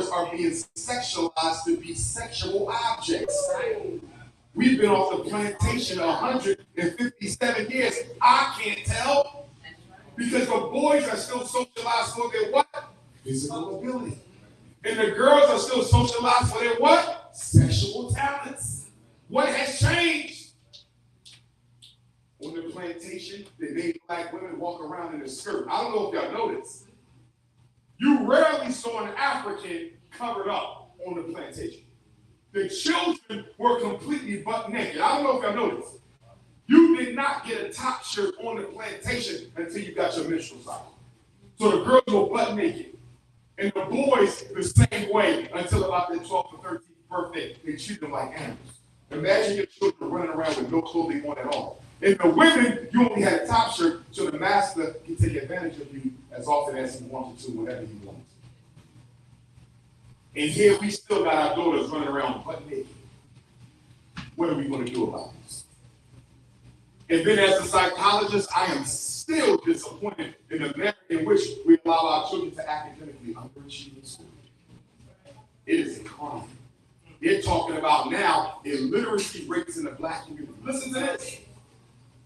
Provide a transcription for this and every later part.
girls are being sexualized to be sexual objects. We've been off the plantation 157 years. I can't tell because the boys are still socialized for their what? Physical ability. And the girls are still socialized for their what? Sexual talents. What has changed? On the plantation, they made black women walk around in a skirt. I don't know if y'all noticed. You rarely saw an African covered up on the plantation. The children were completely butt naked. I don't know if y'all noticed. You did not get a top shirt on the plantation until you got your menstrual cycle. So the girls were butt naked. And the boys the same way until about their 12th or 13th birthday. They treat them like animals. Imagine your children running around with no clothing on at all. And the women, you only had a top shirt, so the master can take advantage of you as often as he wanted to, whenever he wanted to. And here we still got our daughters running around butt naked. What are we going to do about this? And then as a psychologist, I am still disappointed in the manner in which we allow our children to academically underachieve in school. It is a crime. They're talking about now illiteracy rates in the black community. Listen to this.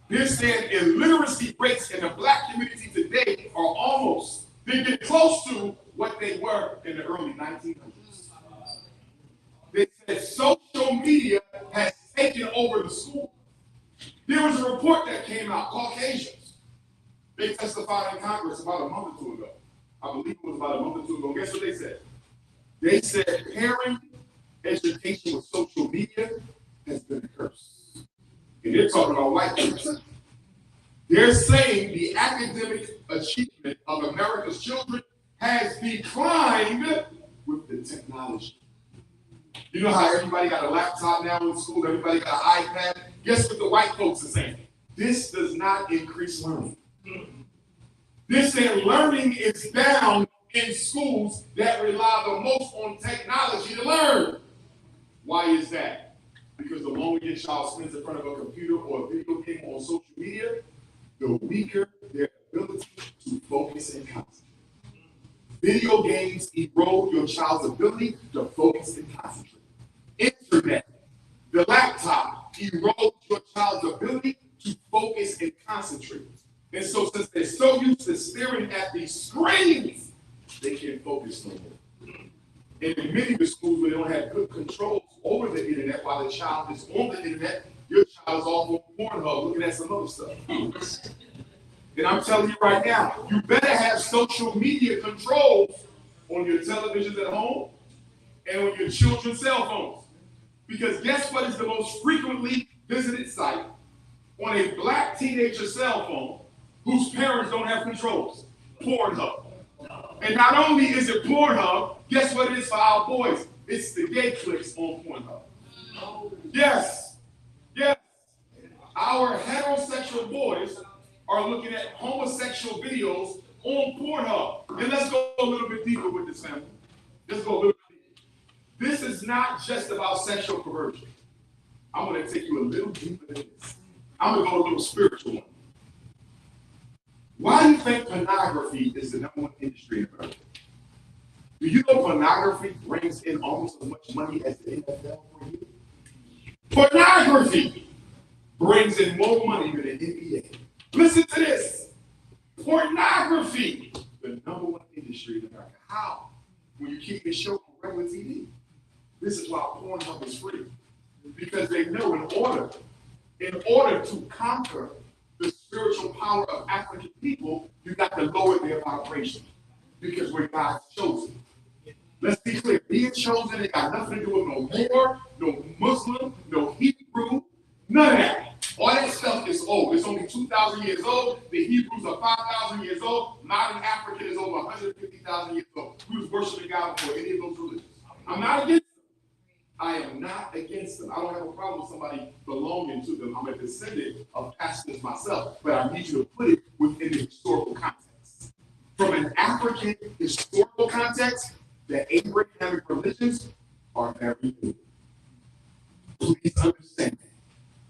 They're saying illiteracy rates in the black community today are almost, they get close to what they were in the early 1900s. They said social media has taken over the school. There was a report that came out, Caucasians. They testified in Congress about a month or two ago. I believe it was about a month or two ago. Guess what they said? They said parent education with social media has been a curse. And they're talking about white people. They're saying the academic achievement of America's children has declined with the technology. You know how everybody got a laptop now in school, everybody got an iPad? Guess what the white folks are saying? This does not increase learning. They're saying learning is down in schools that rely the most on technology to learn. Why is that? Because the longer your child spends in front of a computer or a video game on social media, the weaker their ability to focus and concentrate. Video games erode your child's ability to focus and concentrate. Internet, the laptop, erodes your child's ability to focus and concentrate. And so since they're so used to staring at these screens, they can't focus no more. And in many of the schools where they don't have good controls over the internet while the child is on the internet, your child is off on Pornhub looking at some other stuff. And I'm telling you right now, you better have social media controls on your televisions at home and on your children's cell phones. Because guess what is the most frequently visited site on a black teenager cell phone whose parents don't have controls? Pornhub. And not only is it Pornhub, guess what it is for our boys? It's the gay clips on Pornhub. Yes. Yes. Our heterosexual boys are looking at homosexual videos on Pornhub. And let's go a little bit deeper with this, family. Let's go a little bit deeper. This is not just about sexual perversion. I'm going to take you a little deeper than this. I'm going to go a little spiritual. Why do you think pornography is the #1 industry in America? Do you know pornography brings in almost as much money as the NFL for you? Pornography brings in more money than the NBA. Listen to this. Pornography, the #1 industry in America. How? When you keep it show on regular TV. This is why Pornhub is free. Because they know in order to conquer the spiritual power of African people, you got to lower their vibration. Because we're God's chosen. Let's be clear. Being chosen ain't got nothing to do with no Moor, no Muslim, no Hebrew, none of that. All that stuff is old. It's only 2,000 years old. The Hebrews are 5,000 years old. Modern African is over 150,000 years old. Who's worshiping God before any of those religions? I'm not against them. I am not against them. I don't have a problem with somebody belonging to them. I'm a descendant of pastors myself, but I need you to put it within the historical context. From an African historical context, the Abrahamic religions are very new. Please understand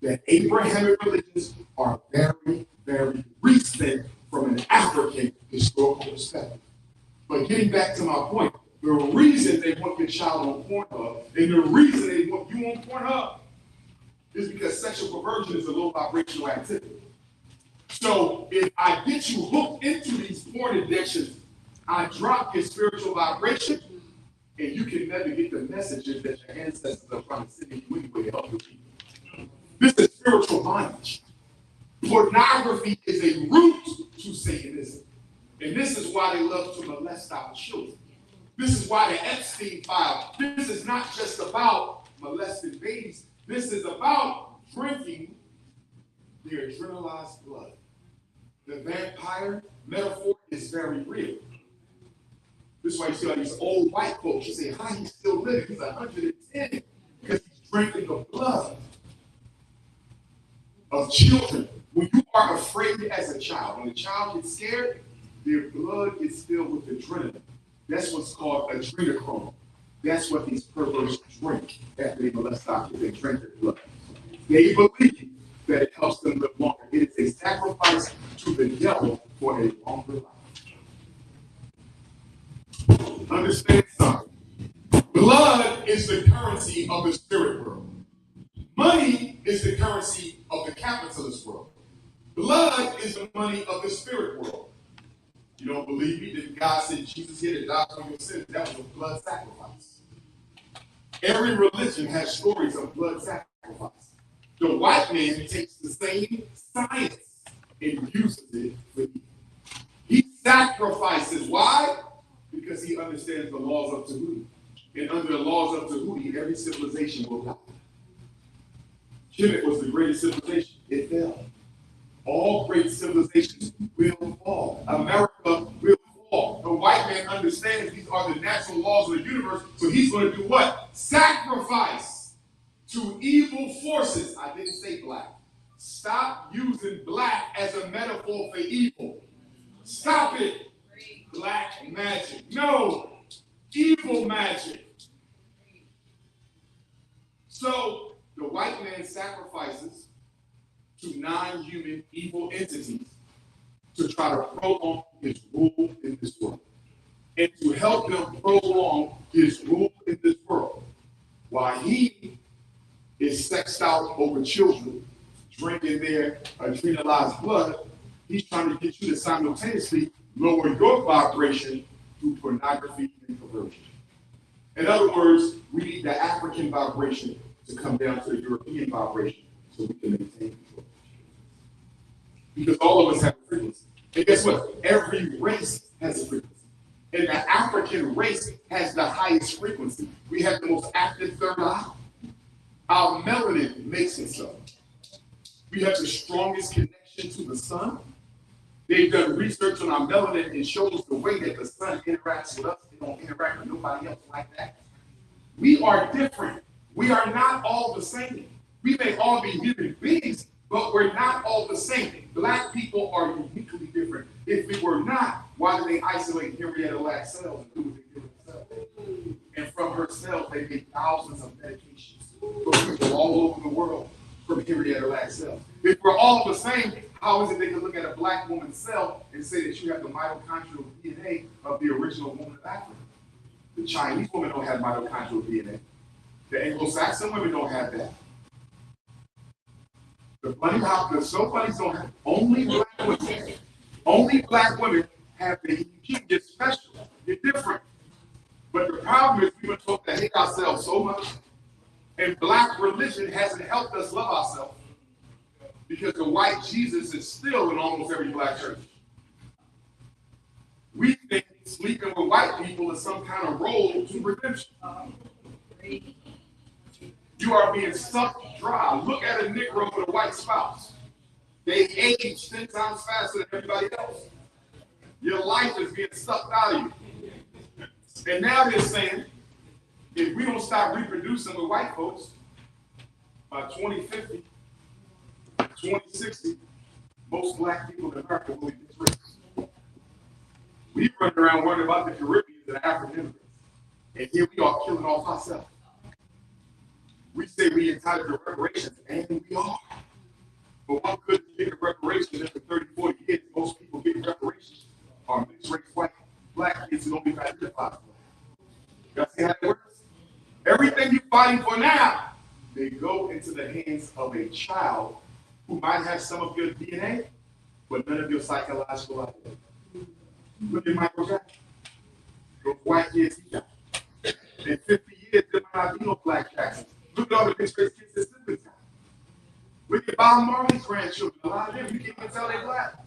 that Abrahamic religions are very, very recent from an African historical perspective. But getting back to my point, The reason they want your child on Pornhub and the reason they want you on Pornhub is because sexual perversion is a low vibrational activity. So if I get you hooked into these porn addictions, I drop your spiritual vibration, and you can never get the messages that your ancestors are trying to send you anyway to help your people. This is spiritual bondage. Pornography is a root to Satanism. And this is why they love to molest our children. This is why the Epstein file, this is not just about molesting babies. This is about drinking their adrenalized blood. The vampire metaphor is very real. This is why you see all these old white folks, you say, how he's still living? He's 110 because he's drinking the blood of children. When you are afraid as a child, when a child gets scared, their blood is filled with adrenaline. That's what's called adrenochrome. That's what these perverts drink after they molest our kids. They drink their blood. They believe that it helps them live longer. It is a sacrifice to the devil for a longer life. Understand something. Blood is the currency of the spirit world. Money is the currency of the capitalist world. Blood is the money of the spirit world. You don't believe me? Then God sent Jesus here to die for your sins. That was a blood sacrifice. Every religion has stories of blood sacrifice. The white man takes the same science and uses it for evil. He sacrifices. Why? Because he understands the laws of Tahuti. And under the laws of Tahuti, every civilization will die. Kemet was the greatest civilization. It fell. All great civilizations will fall. America will fall. The white man understands these are the natural laws of the universe, so he's going to do what? Sacrifice to evil forces. I didn't say black. Stop using black as a metaphor for evil. Stop it. Black magic. No. Evil magic. So the white man sacrifices to non-human evil entities to try to prolong his rule in this world. And to help them prolong his rule in this world, while he is sexed out over children, drinking their adrenalized blood, he's trying to get you to simultaneously lower your vibration through pornography and perversion. In other words, we need the African vibration to come down to the European vibration so we can maintain control. Because all of us have a frequency. And guess what? Every race has a frequency. And the African race has the highest frequency. We have the most active third eye. Our melanin makes it so. We have the strongest connection to the sun. They've done research on our melanin and shows the way that the sun interacts with us. They don't interact with nobody else like that. We are different. We are not all the same. We may all be human beings, but we're not all the same. Black people are uniquely different. If we were not, why do they isolate Henrietta Lacks cells and do what they do themselves? And from her cells, they make thousands of medications for people all over the world from Henrietta Lacks cells. If we're all the same, how is it they can look at a black woman's cell and say that you have the mitochondrial DNA of the original woman of Africa? The Chinese women don't have mitochondrial DNA. The Anglo-Saxon women don't have that. The bunny hoppers, so bunnies don't have, only black women have the, you get special, you're different. But the problem is we've been taught to hate ourselves so much, and black religion hasn't helped us love ourselves. Because the white Jesus is still in almost every black church. We think sleeping with white people is some kind of road to redemption. You are being sucked dry. Look at a Negro with a white spouse. They age 10 times faster than everybody else. Your life is being sucked out of you. And now they're saying, if we don't stop reproducing with white folks, by 2050, 2060, most black people in America will be disraced. We run around worrying about the Caribbean and African immigrants. And here we are killing off ourselves. We say we entitled to reparations, and we are. But one couldn't get a reparation after 30, 40 years. Most people getting reparations are mixed race white, black kids who don't be identified. You see how it works? Everything you're fighting for now, they go into the hands of a child who might have some of your DNA, but none of your psychological identity. Look at Michael Jackson. Those white kids he got. In 50 years, there might not be no black Jacksons. Look at all the mixed race kids that sleep with time. Look at Bob Marley's grandchildren. A lot of them, you can't even tell they're black.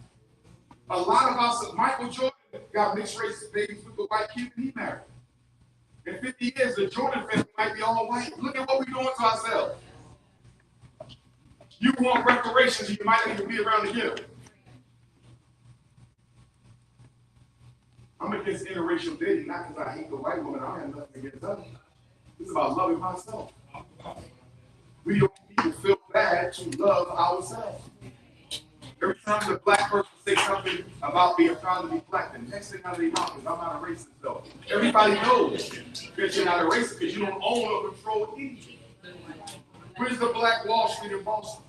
A lot of us, Michael Jordan got mixed race babies with the white kid that he married. In 50 years, the Jordan family might be all white. Look at what we're doing to ourselves. You want reparations, you might not even be around to get them. I'm against interracial dating, not because I hate the white woman. I have nothing against her. It's about loving myself. We don't need to feel bad to love ourselves. Every time the black person says something about being proud to be black, the next thing out of their mouth is, I'm not a racist, though. Everybody knows that you're not a racist because you don't own or control anything. Where's the Black Wall Street in Boston?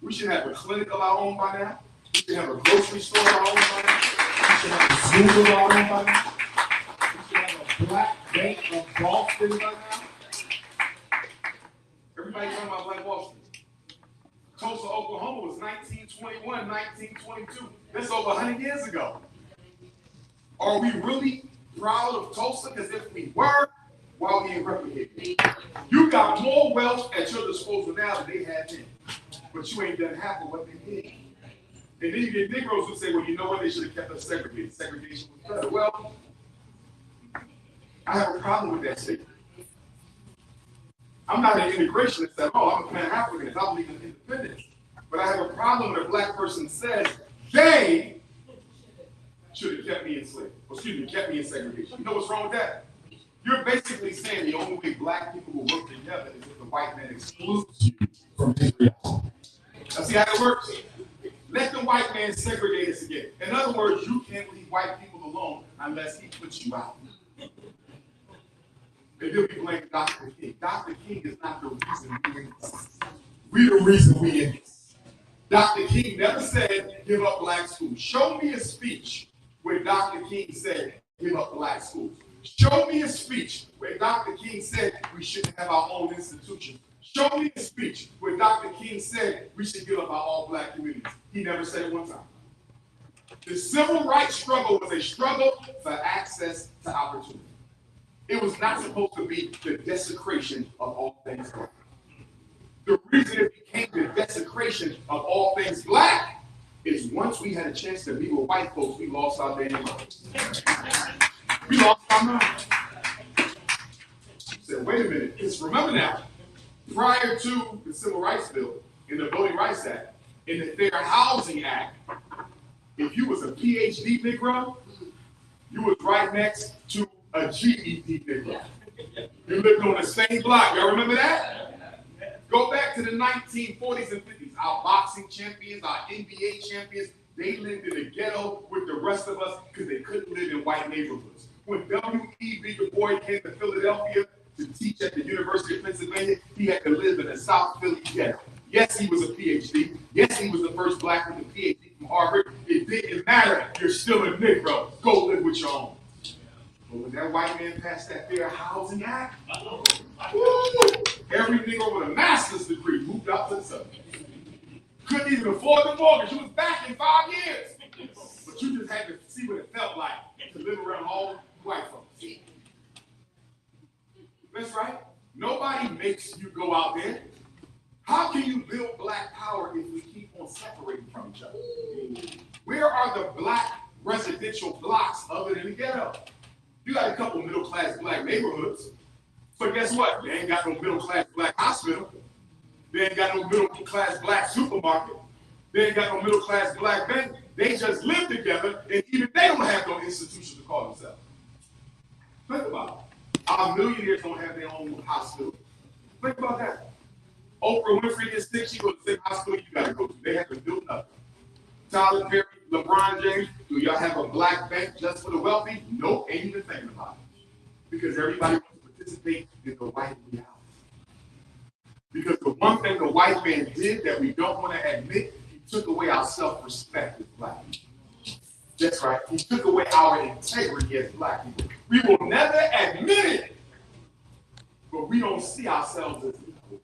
We should have a clinic of our own by now. We should have a grocery store of our own by now. We should have a school of our own by now. We should have a black bank of Boston by now. Everybody talking about Black Wall Street. Tulsa, Oklahoma was 1921, 1922. That's over 100 years ago. Are we really proud of Tulsa? Because if we were, why are we replicating? You got more wealth at your disposal now than they had then. But you ain't done half of what they did. And then you get Negroes who say, well, you know what? They should have kept us segregated. Segregation was better. Well, I have a problem with that statement. I'm not an integrationist at all. I'm a Pan-Africanist. I believe in independence. But I have a problem when a black person says they should have kept me enslaved. Kept me in segregation. You know what's wrong with that? You're basically saying the only way black people will work together is if the white man excludes you from his reality. Now see how it works? Let the white man segregate us again. In other words, you can't leave white people alone unless he puts you out. And they'll be blaming Dr. King. Dr. King is not the reason we're in this. We're the reason we're in this. Dr. King never said, give up black schools. Show me a speech where Dr. King said, give up black schools. Show me a speech where Dr. King said we shouldn't have our own institutions. Show me a speech where Dr. King said we should give up our all-black communities. He never said it one time. The civil rights struggle was a struggle for access to opportunity. It was not supposed to be the desecration of all things black. The reason it became the desecration of all things black is once we had a chance to be with white folks, we lost our damn minds. We lost our minds. Said, wait a minute, because remember now, prior to the Civil Rights Bill, in the Voting Rights Act, in the Fair Housing Act, if you was a PhD Negro, you was right next to a GED Negro. You lived on the same block. Y'all remember that? Go back to the 1940s and 50s. Our boxing champions, our NBA champions, they lived in the ghetto with the rest of us because they couldn't live in white neighborhoods. When W.E.B. Du Bois came to Philadelphia to teach at the University of Pennsylvania, he had to live in a South Philly ghetto. Yes, he was a PhD. Yes, he was the first black with a PhD from Harvard. It didn't matter. You're still a Negro. Go live with your own. But when that white man passed that Fair Housing Act, every Negro with a master's degree moved out to the suburbs. Couldn't even afford the mortgage. You was back in 5 years. But you just had to see what it felt like to live around all white folks. That's right. Nobody makes you go out there. How can you build black power if we keep on separating from each other? Where are the black residential blocks other than the ghetto? You got a couple middle-class black neighborhoods, but guess what? They ain't got no middle-class black hospital. They ain't got no middle-class black supermarket. They ain't got no middle-class black bank. They just live together, and even they don't have no institution to call themselves. Think about it. Our millionaires don't have their own hospital. Think about that. Oprah Winfrey is sick. She goes to the same hospital you got to go to. They have to do nothing. Tyler Perry, LeBron James, do y'all have a black bank just for the wealthy? Nope, ain't even thinking about it. Because everybody wants to participate in the white reality. Because the one thing the white man did that we don't want to admit, he took away our self-respect as black people. That's right. He took away our integrity as black people. We will never admit it, we don't see ourselves as equal.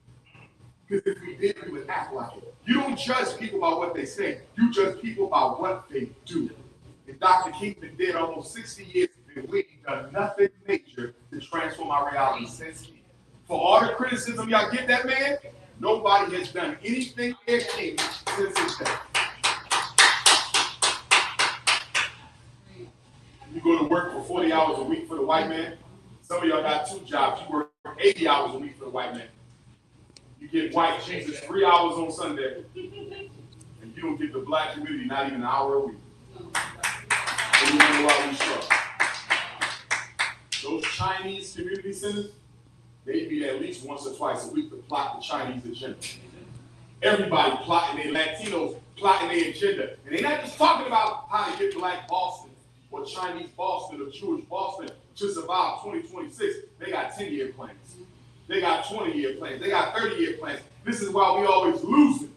Because if we did, we would act like it. You don't judge people by what they say. You judge people by what they do. And Dr. King's been dead almost 60 years, and we ain't done nothing major to transform our reality since then. For all the criticism y'all give that man, nobody has done anything their king since his death. You go to work for 40 hours a week for the white man. Some of y'all got 2 jobs. You work 80 hours a week for the white man. You get white Jesus 3 hours on Sunday, and you don't get the black community not even an hour a week. And you wonder why we struggle. Those Chinese community centers, they meet at least once or twice a week to plot the Chinese agenda. Everybody plotting their Latinos, plotting their agenda. And they're not just talking about how to get black Boston or Chinese Boston or Jewish Boston to survive 2026. They got 10-year plans. They got 20-year plans. They got 30-year plans. This is why we always lose it,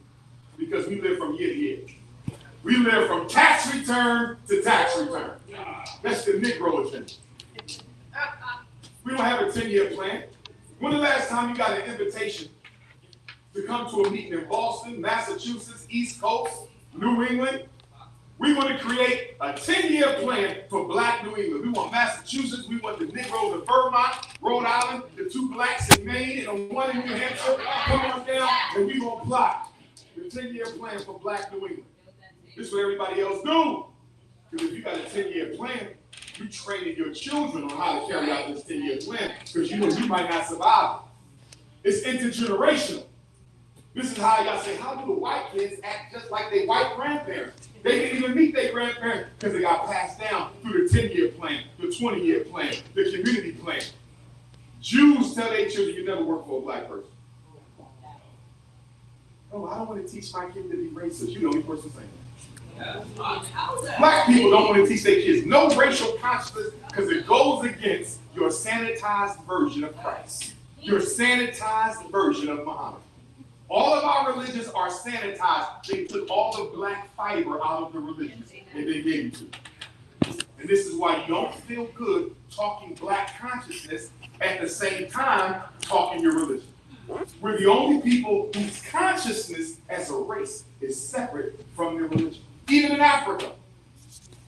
because we live from year to year. We live from tax return to tax return. That's the Negro agenda. We don't have a 10-year plan. When the last time you got an invitation to come to a meeting in Boston, Massachusetts, East Coast, New England? We want to create a 10-year plan for black New England. We want Massachusetts, we want the Negroes in Vermont, Rhode Island, the 2 blacks in Maine, and the 1 in New Hampshire. Come on down, and we're going to plot the 10-year plan for black New England. This is what everybody else do. Because if you got a 10-year plan, you training your children on how to carry out this 10-year plan, because you know you might not survive it. It's intergenerational. This is how y'all say, how do the white kids act just like their white grandparents? They didn't even meet their grandparents because they got passed down through the 10-year plan, the 20-year plan, the community plan. Jews tell their children, you never work for a black person. Oh, I don't want to teach my kid to be racist. You're the only person saying that. Black people don't want to teach their kids no racial consciousness because it goes against your sanitized version of Christ, your sanitized version of Muhammad. All of our religions are sanitized. They took all the black fiber out of the religions and they gave it to you. And this is why you don't feel good talking black consciousness at the same time talking your religion. We're the only people whose consciousness as a race is separate from their religion. Even in Africa.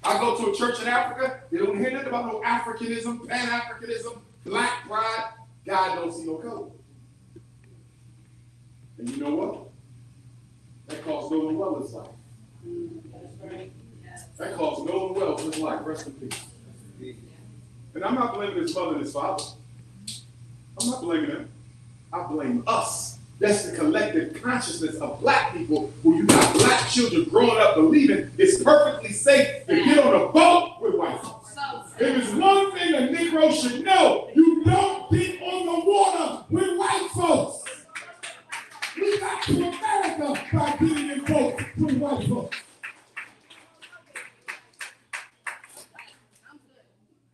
I go to a church in Africa, they don't hear nothing about no Africanism, Pan-Africanism, black pride. God don't see no color. And you know what? That cost Nolan well his life. That cost Nolan well his life. Rest in peace. And I'm not blaming his mother and his father. I'm not blaming them. I blame us. That's the collective consciousness of black people who you got black children growing up believing it's perfectly safe to get on a boat with white folks. If there's one thing a Negro should know, you don't get on the water with white folks. We got to America by getting in boats with white folks.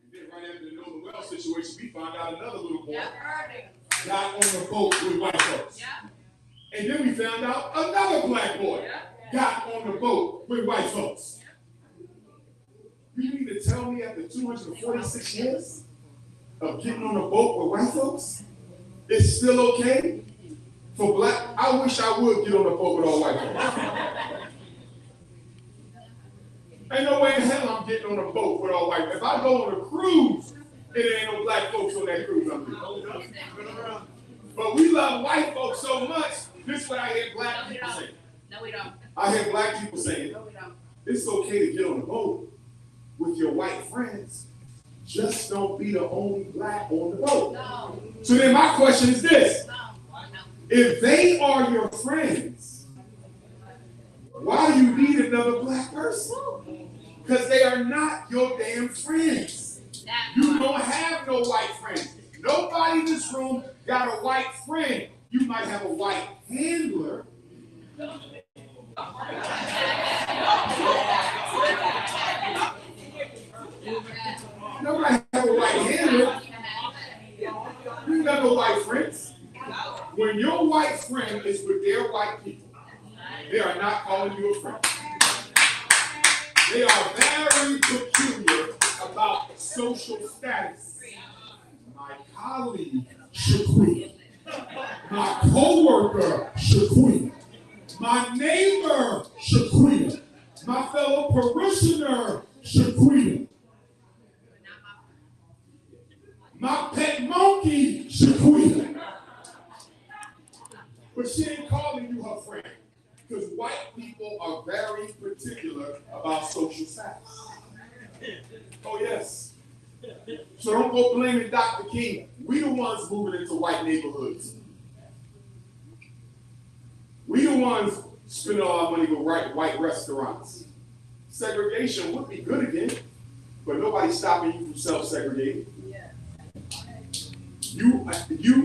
And then right after the Nolan Well situation, we found out another little boy got on the boat with white folks. And then we found out another black boy got on the boat with white folks. You mean to tell me after 246 years of getting on a boat with white folks, it's still okay for black? I wish I would get on a boat with all white folks. Ain't no way in hell I'm getting on a boat with all white folks. If I go on a cruise, it ain't no black folks on that cruise I'm doing. But we love white folks so much, this is what I hear black people saying. No, we don't. I hear black people saying, No, we don't. it's okay to get on a boat with your white friends. Just don't be the only black on the boat. No. So then my question is this. No. If they are your friends, why do you need another black person? Because they are not your damn friends. You don't have no white friends. Nobody in this room got a white friend. You might have a white handler. Nobody have a white handler. You got no white friends. When your white friend is with their white people, they are not calling you a friend. They are very peculiar about social status. My colleague Shaquita. My co-worker, Shaquita. My neighbor, Shaquita. My fellow parishioner, Shaquita. My pet monkey, Shaquita. But she ain't calling you her friend. Because white people are very particular about social status. Oh, yes. So don't go blaming Dr. King. We the ones moving into white neighborhoods. We the ones spending all our money with white restaurants. Segregation would be good again, but nobody's stopping you from self-segregating. You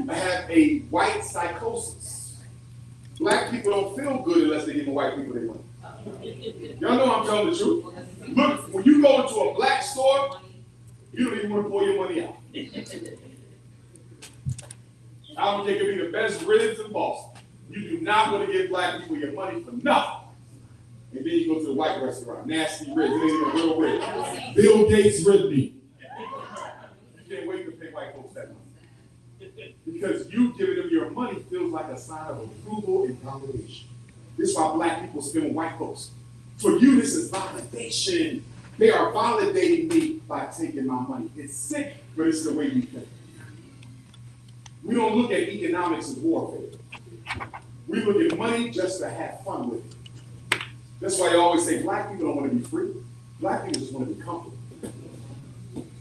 have a white psychosis. Black people don't feel good unless they give white people their money. Y'all know I'm telling the truth. Look, when you go into a black store, you don't even want to pull your money out. I don't think it'd be the best ribs in Boston. You do not want to give black people your money for nothing. And then you go to the white restaurant, nasty ribs, it ain't even a real rib. Bill Gates rib meat. You can't wait to pay white folks that money. Because you giving them your money feels like a sign of approval and validation. This is why black people spend with white folks. For you, this is validation. They are validating me by taking my money. It's sick, but it's the way we think. We don't look at economics as warfare. We look at money just to have fun with it. That's why I always say black people don't want to be free. Black people just want to be comfortable.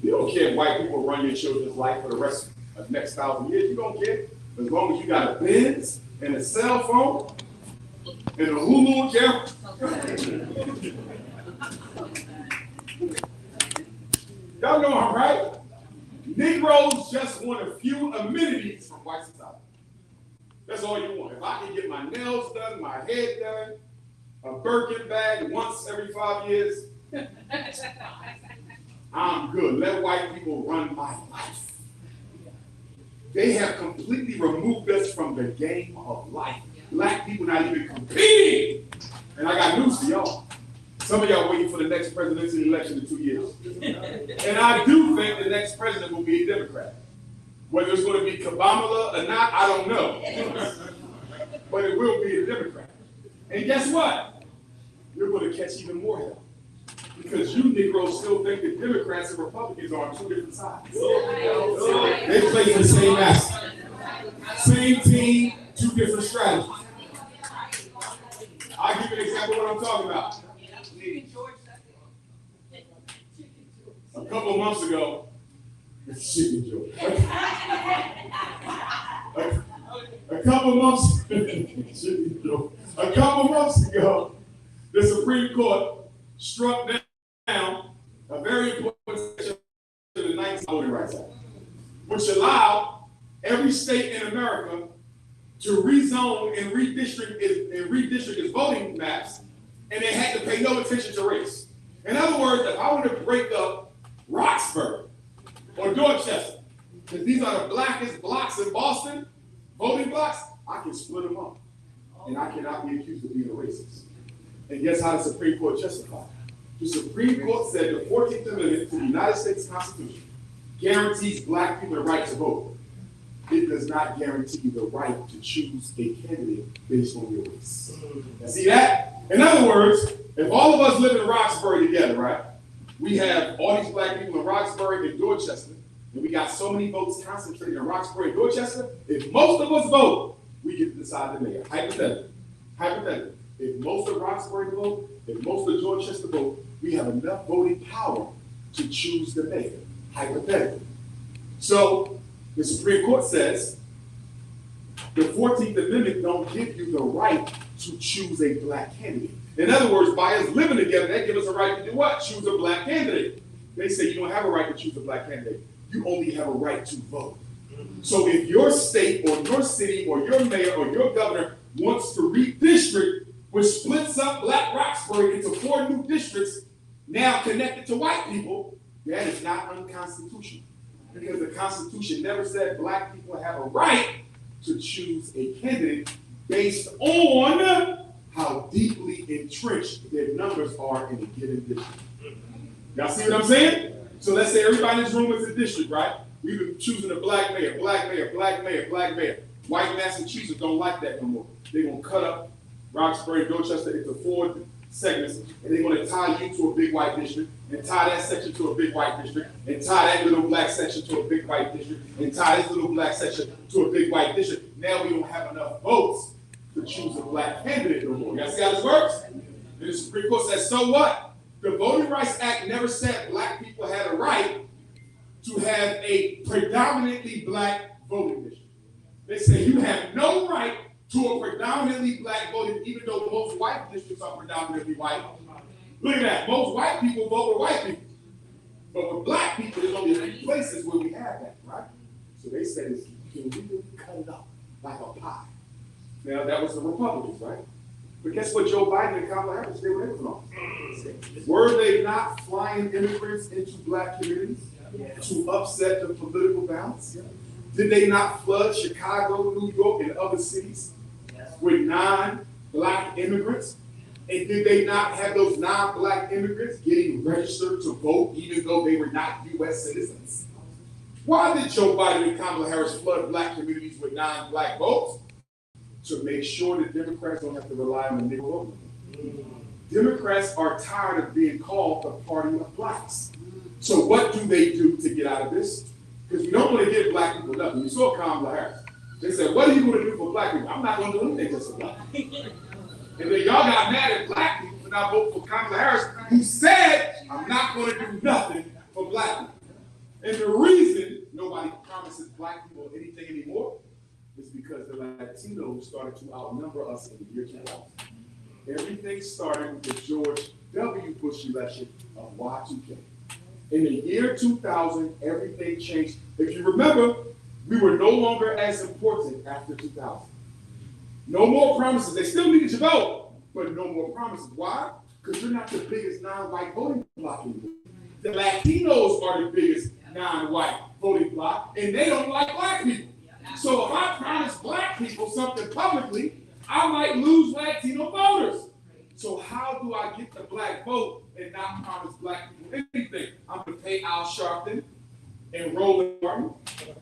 You don't care if white people run your children's life for the rest of the next 1,000 years. You don't care. As long as you got a Benz and a cell phone and a Hulu camera. Y'all know I'm right. Negroes just want a few amenities from white society. That's all you want. If I can get my nails done, my head done, a Birkin bag once every 5 years, I'm good. Let white people run my life. They have completely removed us from the game of life. Black people not even competing. And I got news for y'all. Some of y'all waiting for the next presidential election in 2 years. And I do think the next president will be a Democrat. Whether it's going to be Kamala or not, I don't know. But it will be a Democrat. And guess what? You're going to catch even more hell. Because you Negroes still think that Democrats and Republicans are on two different sides. They play for the same master. Same team, two different strategies. I'll give you an example of what I'm talking about. A couple of months ago, chicken George. A couple months ago, the Supreme Court struck down a very important section of the 19th Voting Rights Act, which allowed every state in America to rezone and redistrict its voting maps, and they had to pay no attention to race. In other words, if I want to break up Roxbury or Dorchester, because these are the blackest blocks in Boston, voting blocks, I can split them up. And I cannot be accused of being a racist. And guess how the Supreme Court justified it? The Supreme Court said the 14th Amendment to the United States Constitution guarantees black people the right to vote. It does not guarantee you the right to choose a candidate based on your race. See that? In other words, if all of us live in Roxbury together, right? We have all these black people in Roxbury and Dorchester, and we got so many votes concentrated in Roxbury and Dorchester. If most of us vote, we get to decide the mayor. Hypothetically. If most of Roxbury vote, if most of Dorchester vote, we have enough voting power to choose the mayor. Hypothetically. So the Supreme Court says the 14th Amendment don't give you the right to choose a black candidate. In other words, by us living together, that gives us a right to do what? Choose a black candidate. They say you don't have a right to choose a black candidate. You only have a right to vote. So if your state or your city or your mayor or your governor wants to redistrict, which splits up Black Roxbury into 4 new districts, now connected to white people, that is not unconstitutional. Because the Constitution never said black people have a right to choose a candidate based on how deeply entrenched their numbers are in a given district. Y'all see what I'm saying? So let's say everybody in this room is a district, right? We've been choosing a black mayor, black mayor, black mayor, black mayor. White Massachusetts don't like that no more. They're going to cut up Roxbury, Dorchester into 4 segments, and they're going to tie you to a big white district, and tie that section to a big white district, and tie that little black section to a big white district, and tie this little black section to a big white district. Now we don't have enough votes to choose a black candidate no more. You guys see how this works? And the Supreme Court says, so what? The Voting Rights Act never said black people had a right to have a predominantly black voting district. They say you have no right to a predominantly black voting, even though most white districts are predominantly white. Look at that. Most white people vote with white people. But with black people, there's only 3 places where we have that, right? So they said, can we really cut it up like a pie? Now, that was the Republicans, right? But guess what? Joe Biden and Kamala Harris, they were from. Were they not flying immigrants into black communities to upset the political balance? Did they not flood Chicago, New York, and other cities with non-black immigrants? And did they not have those non-black immigrants getting registered to vote even though they were not U.S. citizens? Why did Joe Biden and Kamala Harris flood black communities with non-black votes? To make sure that Democrats don't have to rely on the Negro vote. Democrats are tired of being called the party of blacks. So what do they do to get out of this? Because we don't want to give black people nothing. You saw Kamala Harris. They said, what are you going to do for black people? I'm not going to do anything just for black people. And then y'all got mad at black people for not voting for Kamala Harris, who said, I'm not going to do nothing for black people. And the reason nobody promises black people anything anymore is because the Latinos started to outnumber us in the year 2000. Everything started with the George W. Bush election of Y2K. In the year 2000, everything changed. If you remember, we were no longer as important after 2000. No more promises. They still needed to vote, but no more promises. Why? Because you're not the biggest non-white voting bloc anymore. The Latinos are the biggest non-white voting bloc, and they don't like black people. So if I promise black people something publicly, I might lose Latino voters. So how do I get the black vote and not promise black people anything? I'm going to pay Al Sharpton and Roland Martin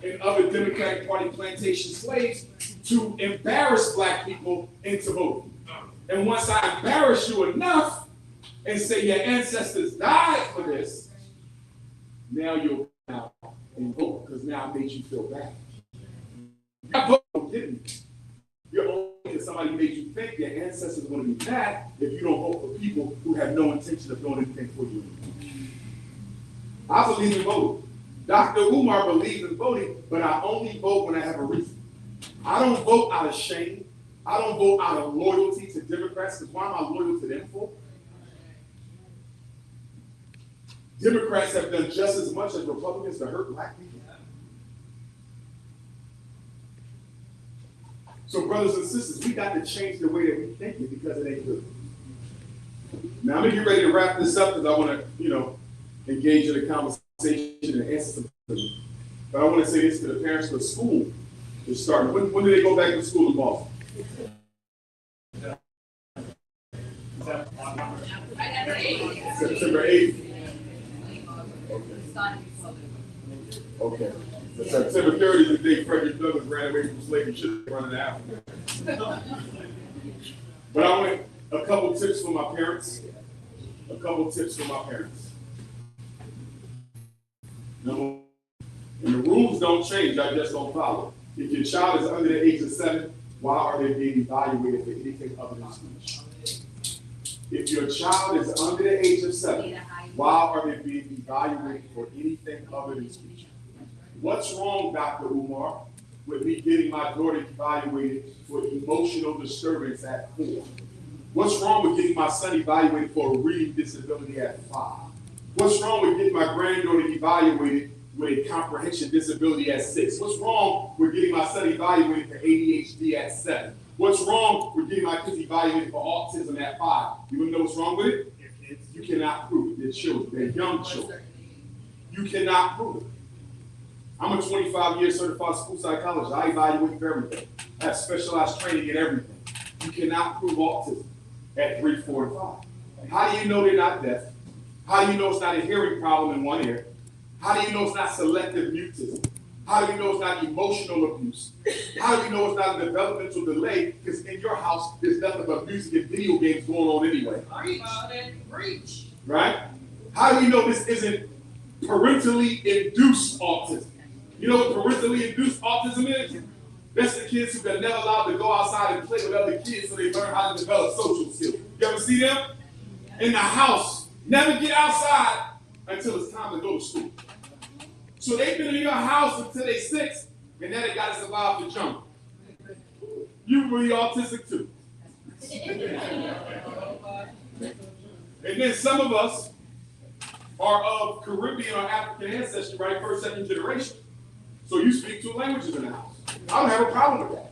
and other Democratic Party plantation slaves to embarrass black people into voting. And once I embarrass you enough and say your ancestors died for this, now you'll come out and vote because now I made you feel bad. That vote didn't. You're only because somebody made you think your ancestors are going to be mad if you don't vote for people who have no intention of doing anything for you. I believe in voting. Dr. Umar believes in voting, but I only vote when I have a reason. I don't vote out of shame. I don't vote out of loyalty to Democrats, because why am I loyal to them for? Democrats have done just as much as Republicans to hurt black people. So brothers and sisters, we got to change the way that we think it because it ain't good. Now I'm gonna get ready to wrap this up because I want to, engage in a conversation and answer some questions. But I want to say this to the parents for school is starting. When do they go back to school in Boston? September 8th. Okay. So September 30th is the day Frederick Douglass ran away from slavery, should have run to Africa. But I want a couple tips for my parents. Number one, and the rules don't change, I just don't follow. If your child is under the age of 7, why are they being evaluated for anything other than speech? If your child is under the age of 7, why are they being evaluated for anything other than speech? What's wrong, Dr. Umar, with me getting my daughter evaluated for emotional disturbance at 4? What's wrong with getting my son evaluated for a reading disability at 5? What's wrong with getting my granddaughter evaluated with a comprehension disability at 6? What's wrong with getting my son evaluated for ADHD at 7? What's wrong with getting my kids evaluated for autism at 5? You want to know what's wrong with it? You cannot prove it. They're children. They're young children. You cannot prove it. I'm a 25-year certified school psychologist. I evaluate for everything. I have specialized training in everything. You cannot prove autism at 3, 4, and 5. How do you know they're not deaf? How do you know it's not a hearing problem in one ear? How do you know it's not selective mutism? How do we know it's not emotional abuse? How do we know it's not a developmental delay? Because in your house, there's nothing but music and video games going on anyway. Preach. Right? How do we know this isn't parentally induced autism? You know what parentally induced autism is? That's the kids who are never allowed to go outside and play with other kids so they learn how to develop social skills. You ever see them? In the house. Never get outside until it's time to go to school. So they've been in your house until they're 6, and then they got to survive the jungle. You really autistic too. And then some of us are of Caribbean or African ancestry, right? First, second generation. So you speak 2 languages in the house. I don't have a problem with that.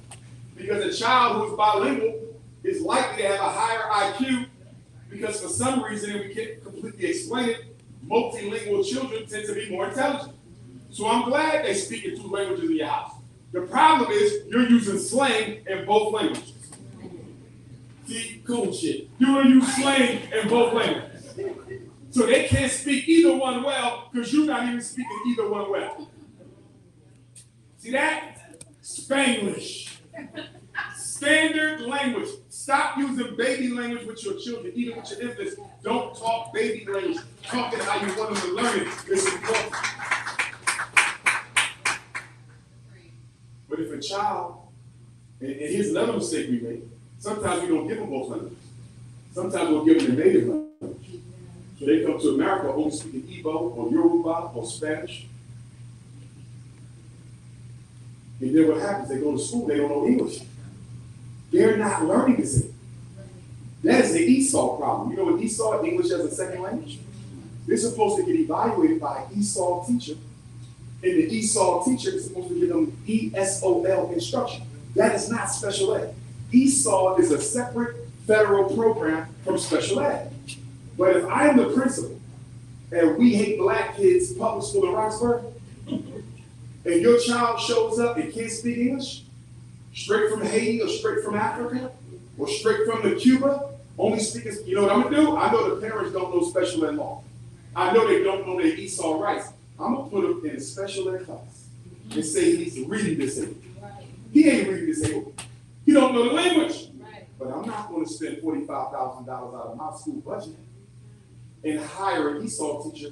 Because a child who's bilingual is likely to have a higher IQ because for some reason, and we can't completely explain it, multilingual children tend to be more intelligent. So I'm glad they speak in 2 languages in your house. The problem is you're using slang in both languages. See, cool shit. You're going to use slang in both languages. So they can't speak either one well because you're not even speaking either one well. See that? Spanglish. Standard language. Stop using baby language with your children, even with your infants. Don't talk baby language. Talk it how you want them to learn it. It's important. But if a child, and here's another mistake we make, sometimes we don't give them both languages. Sometimes we'll give them the native language. So they come to America only speaking Igbo or Yoruba or Spanish. And then what happens? They go to school, they don't know English. They're not learning the same. That is the ESOL problem. You know what ESOL, English as a second language? They're supposed to get evaluated by an ESOL teacher. And the ESOL teacher is supposed to give them ESOL instruction. That is not special ed. ESOL is a separate federal program from special ed. But if I am the principal and we hate black kids public school in Roxbury, and your child shows up and can't speak English, straight from Haiti or straight from Africa, or straight from the Cuba, only speaking, you know what I'm gonna do? I know the parents don't know special ed law. I know they don't know their ESOL rights. I'm gonna put him in a special ed class and say he's reading disabled. He ain't reading disabled. He don't know the language. But I'm not gonna spend $45,000 out of my school budget and hire an ESOL teacher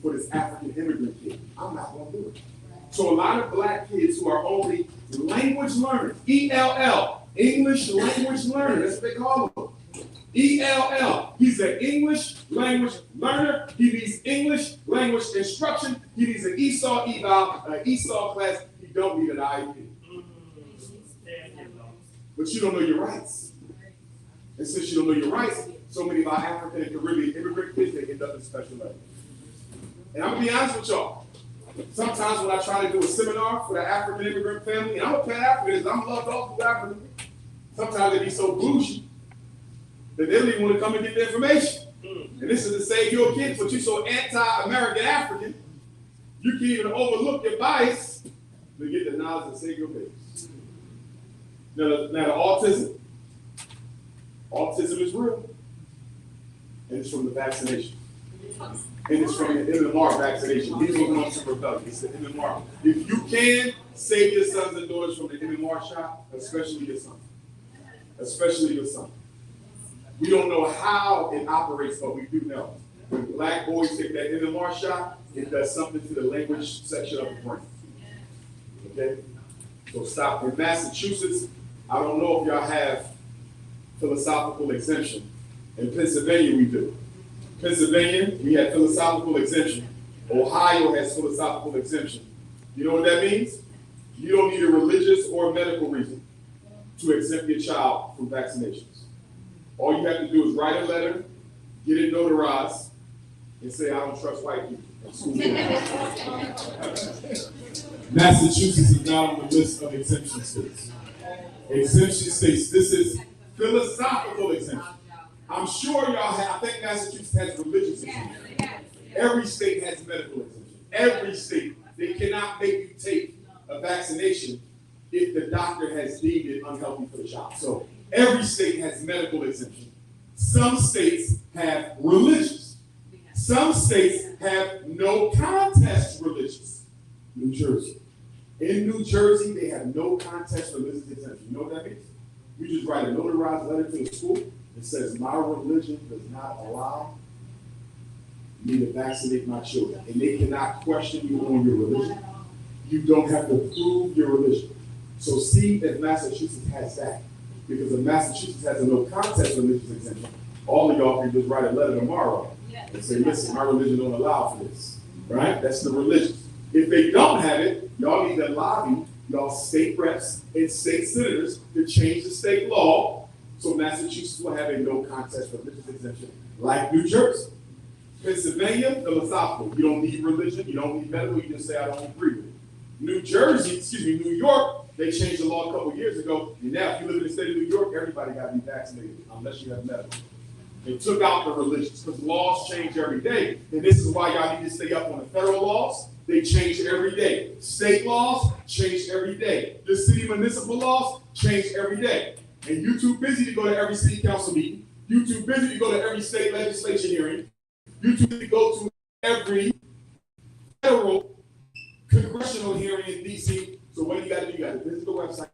for this African immigrant kid. I'm not gonna do it. So a lot of black kids who are only language learners, ELL, English language learner, that's what they call them. ELL, he's an English language learner. He needs English language instruction. He needs an ESOL eval, an ESOL class. He don't need an IEP. But you don't know your rights. And since you don't know your rights, so many of our African and Caribbean immigrant kids, they end up in special ed. And I'm gonna be honest with y'all. Sometimes when I try to do a seminar for the African immigrant family, and I'm a Pan-Africanist, I'm loved off with African. Sometimes they be so bougie that they don't even want to come and get the information. And this is to save your kids, but you're so anti-American African, you can't even overlook your bias to get the knowledge and save your babies. Now the autism is real, and it's from the vaccination. And it's from the MMR vaccination. These are ones to rebel. It's the MMR. If you can save your sons and daughters from the MMR shot, especially your son. Especially your son. We don't know how it operates, but we do know. When black boys take that MMR shot, it does something to the language section of the brain. Okay? So stop. In Massachusetts, I don't know if y'all have philosophical exemption. In Pennsylvania, we do. Pennsylvania, we have philosophical exemption. Ohio has philosophical exemption. You know what that means? You don't need a religious or a medical reason to exempt your child from vaccinations. All you have to do is write a letter, get it notarized, and say, I don't trust white people. Massachusetts is not on the list of exemption states. Exemption states, this is philosophical exemption. I'm sure y'all have, I think Massachusetts has religious exemption. Every state has medical exemption. Every state. They cannot make you take a vaccination if the doctor has deemed it unhealthy for the child. So every state has medical exemption. Some states have religious. Some states have no contest religious. New Jersey. In New Jersey, they have no contest religious exemption. You know what that means? You just write a notarized letter to the school that says, my religion does not allow me to vaccinate my children. And they cannot question you on your religion. You don't have to prove your religion. So see if Massachusetts has that. Because if Massachusetts has a no contest religious exemption, all of y'all can just write a letter tomorrow and say, listen, my religion don't allow for this. Right? That's the religious. If they don't have it, y'all need to lobby y'all state reps and state senators to change the state law so Massachusetts will have a no contest religious exemption like New Jersey. Pennsylvania, philosophical. You don't need religion, you don't need medical, you just say I don't agree with it. New York, they changed the law a couple years ago, and now if you live in the state of New York, everybody got to be vaccinated unless you have medical. They took out the religious because laws change every day, and this is why y'all need to stay up on the federal laws. They change every day. State laws change every day. The city municipal laws change every day. And you're too busy to go to every city council meeting. You're too busy to go to every state legislation hearing. You're too busy to go to every federal congressional hearing in D.C. So what do? You got to visit the website.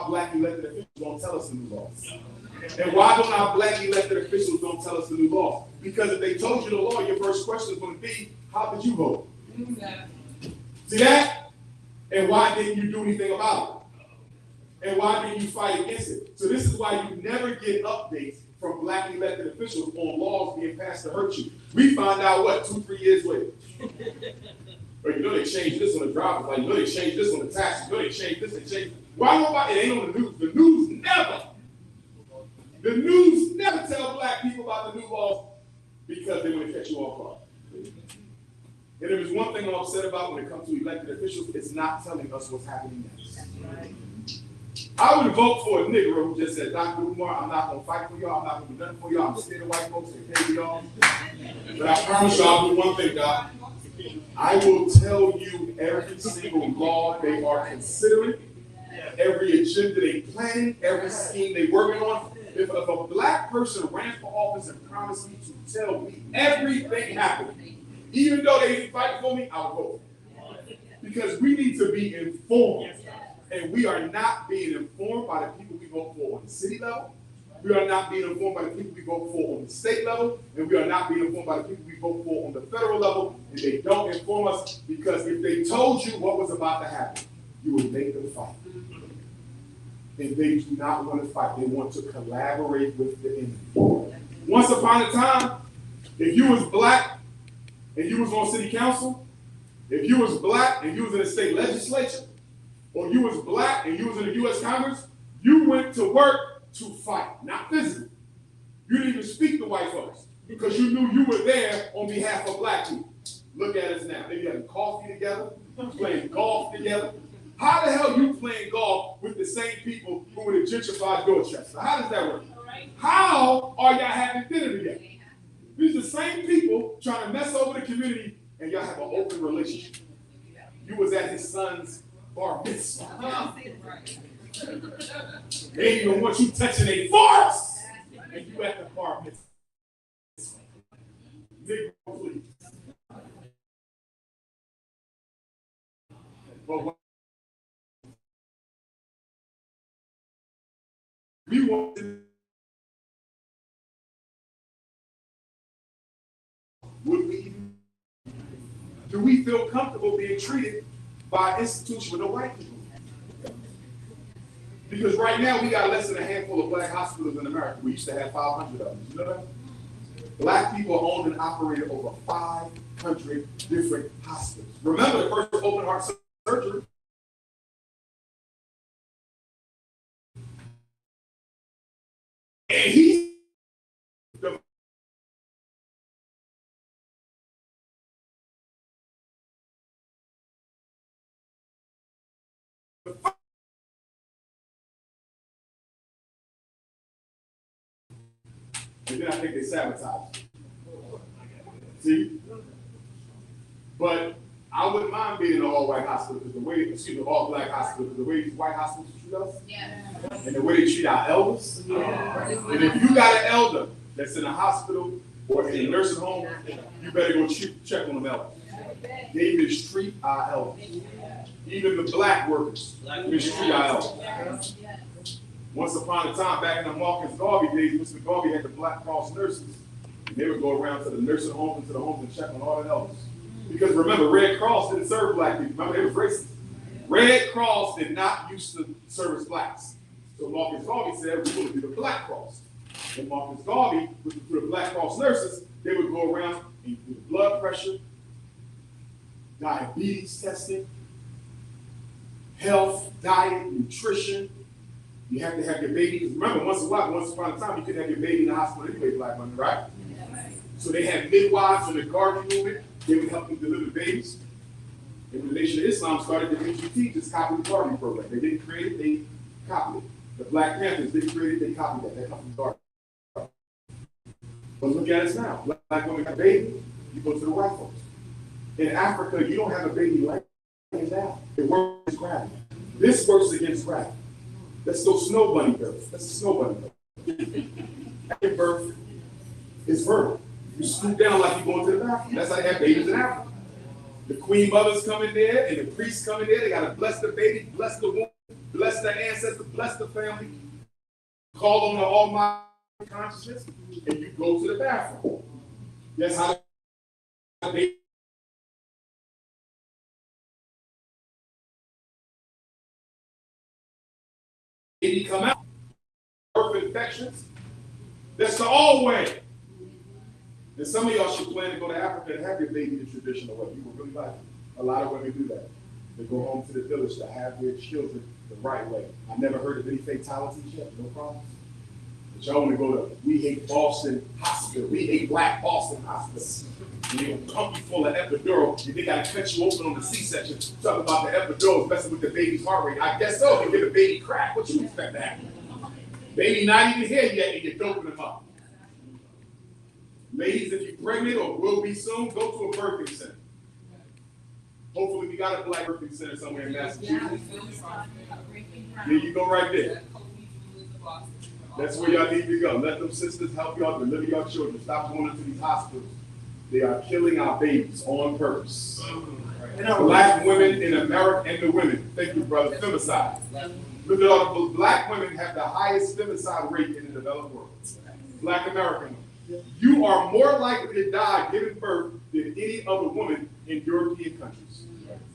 Black elected officials don't tell us the new laws. And why don't our black elected officials don't tell us the new laws? Because if they told you the law, your first question is going to be, how did you vote? See that? And why didn't you do anything about it? And why didn't you fight against it? So this is why you never get updates from black elected officials on laws being passed to hurt you. We find out, 2-3 years later. But you know they changed this on the driver's license, you know they changed this on the taxes, you know they changed this, they changed. Why nobody? It ain't on the news. The news never tell black people about the new laws because they want to catch you off guard. And if there's one thing I'm upset about when it comes to elected officials, it's not telling us what's happening next. I would vote for a nigger who just said, Dr. Umar, I'm not going to fight for y'all, I'm not going to do nothing for y'all, I'm scared of white folks and pay y'all. But I promise you I'll do one thing, Doc. I will tell you every single law they are considering, every agenda they planning, every scheme they working on. If a black person ran for office and promised me to tell me everything happening, even though they didn't fight for me, I'll vote. Because we need to be informed. And we are not being informed by the people we vote for on the city level. We are not being informed by the people we vote for on the state level. And we are not being informed by the people we vote for on the federal level. And they don't inform us because if they told you what was about to happen, you would make them fight. And they do not want to fight. They want to collaborate with the enemy. Once upon a time, if you was black and you was on city council, if you was black and you was in the state legislature, or you was black and you was in the U.S. Congress, you went to work to fight, not physically. You didn't even speak to white folks because you knew you were there on behalf of black people. Look at us now. They having coffee together, playing golf together. How the hell you playing golf with the same people who would have gentrified Dorchester? How does that work? How are y'all having dinner together? These are the same people trying to mess over the community and y'all have an open relationship. You was at his son's bar mitzvah. They didn't even want you touching their farts. And you at the bar mitzvah. Negro, please. But we want to, do we feel comfortable being treated by an institution with no white people? Because right now we got less than a handful of black hospitals in America. We used to have 500 of them. You know that? Black people owned and operated over 500 different hospitals. Remember the first open heart surgery? And he, and then I think they sabotaged it. See? But I wouldn't mind being in an all-white hospital because the way, all-black hospital, because the way these white hospitals treat us, and the way they treat our elders. And if you got an elder that's in a hospital or in a nursing home, you better go check on them elders. They mistreat our elders. Even the black workers mistreat our elders. Once upon a time, back in the Marcus Garvey days, Mr. Garvey had the Black Cross nurses. And they would go around to the nursing homes and to the homes and check on all the elders. Because remember, Red Cross didn't serve black people. Remember, they was racist. Red Cross did not used to service blacks. So Marcus Garvey said, we're going to do the Black Cross. And Marcus Garvey, with the Black Cross nurses, they would go around and do blood pressure, diabetes testing, health, diet, nutrition. You have to have your baby. Remember, once upon a time, you could have your baby in the hospital anyway, black women, right? So they had midwives in the Garvey movement. They would help them deliver babies. And when the Nation of Islam started, the NGT just copied the Garvey program. They didn't create it, they copied it. The Black Panthers didn't create it, they copied that. That comes from Garvey. But look at us now. Black women have a baby, you go to the white folks. In Africa, you don't have a baby laying down. It works against gravity. This works against gravity. Let's go snow bunny birth. That's a snow bunny birth. Every birth is vertical. You scoot down like you're going to the bathroom. That's how they have babies in Africa. The queen mothers come in there and the priests come in there. They got to bless the baby, bless the womb, bless the ancestors, bless the family. Call on the Almighty consciousness, and you go to the bathroom. That's how they baby come out. Birth infections. That's the old way. And some of y'all should plan to go to Africa and have your baby the traditional way. You will really like it. A lot of women do that. They go home to the village to have their children the right way. I've never heard of any fatalities yet, no problems. But y'all want to go to We Hate Boston Hospital. We Hate Black Boston Hospital. And they're going to pump you full of epidural. And they got to cut you open on the C-section. Talk about the epidural messing with the baby's heart rate. I guess so. They get a baby crack. What you expect to happen? Baby not even here yet and you're doping them up. Ladies, if you're pregnant or will be soon, go to a birthing center. Hopefully we got a black birthing center somewhere in Massachusetts. There you go right there. That's where y'all need to go. Let them sisters help y'all deliver your children. Stop going into these hospitals. They are killing our babies on purpose. Black women in America and the women. Thank you, brother. Femicide. Look at all the black women have the highest femicide rate in the developed world. Black American women. You are more likely to die giving birth than any other woman in European countries.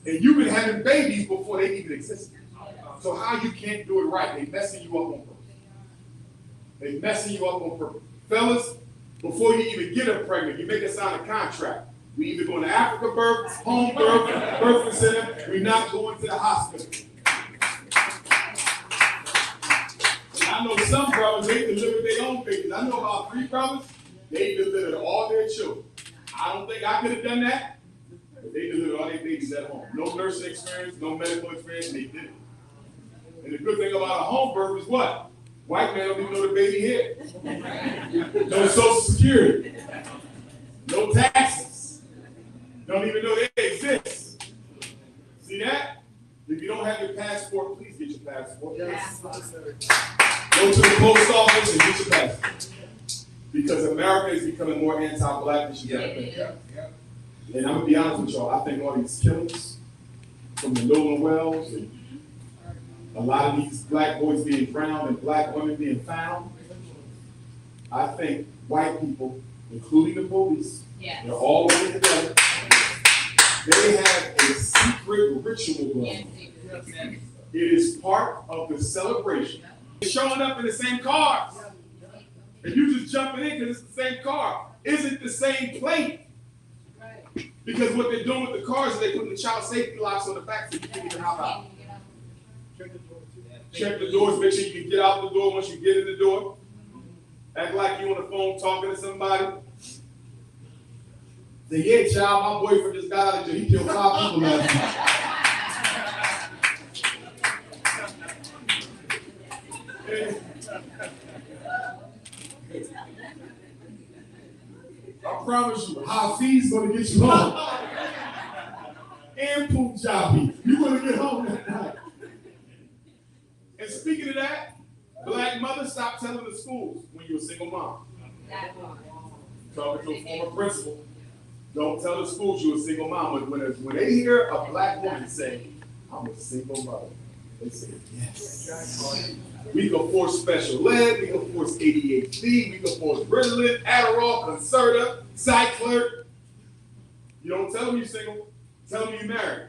And you've been having babies before they even existed. So how you can't do it right? They messing you up on purpose. They messing you up on purpose. Fellas, before you even get her pregnant, you make her sign a contract. We either going to Africa birth, home birth, birthing center. We're not going to the hospital. I know some brothers, they delivered their own babies. I know about 3 brothers, they delivered all their children. I don't think I could have done that, but they delivered all their babies at home. No nursing experience, no medical experience, and they did it. And the good thing about a home birth is what? White man don't even know the baby here. No Social Security. No taxes. Don't even know they exist. See that? If you don't have your passport, please get your passport. Yes. Go to the post office and get your passport. Because America is becoming more anti-black than she's ever been. And I'm going to be honest with y'all, I think all these killings from the Nolan Wells and a lot of these black boys being drowned and black women being found, I think white people, including the police, they're all working together. They have a secret ritual going on. It is part of the celebration. It's showing up in the same cars. And you just jumping in because it's the same car. Is it the same plate? Because what they're doing with the cars is they're putting the child safety locks on the back so you can't even hop out. Check the doors, make sure you can get out the door once you get in the door. Act like you on the phone talking to somebody. Say, yeah, child, my boyfriend just got out of jail. He killed 5 people last night. I promise you, Hafiz gonna get you home. And Punjabi, you're gonna get home that night. And speaking of that, black mothers, stop telling the schools when you're a single mom. Talking to a former principal. Don't tell the schools you're a single mom. When they hear a black woman say, I'm a single mother, they say, yes. We can force special ed, we can force ADHD, we can force Ritalin, Adderall, Concerta, Cycler. You don't tell them you're single, tell them you're married.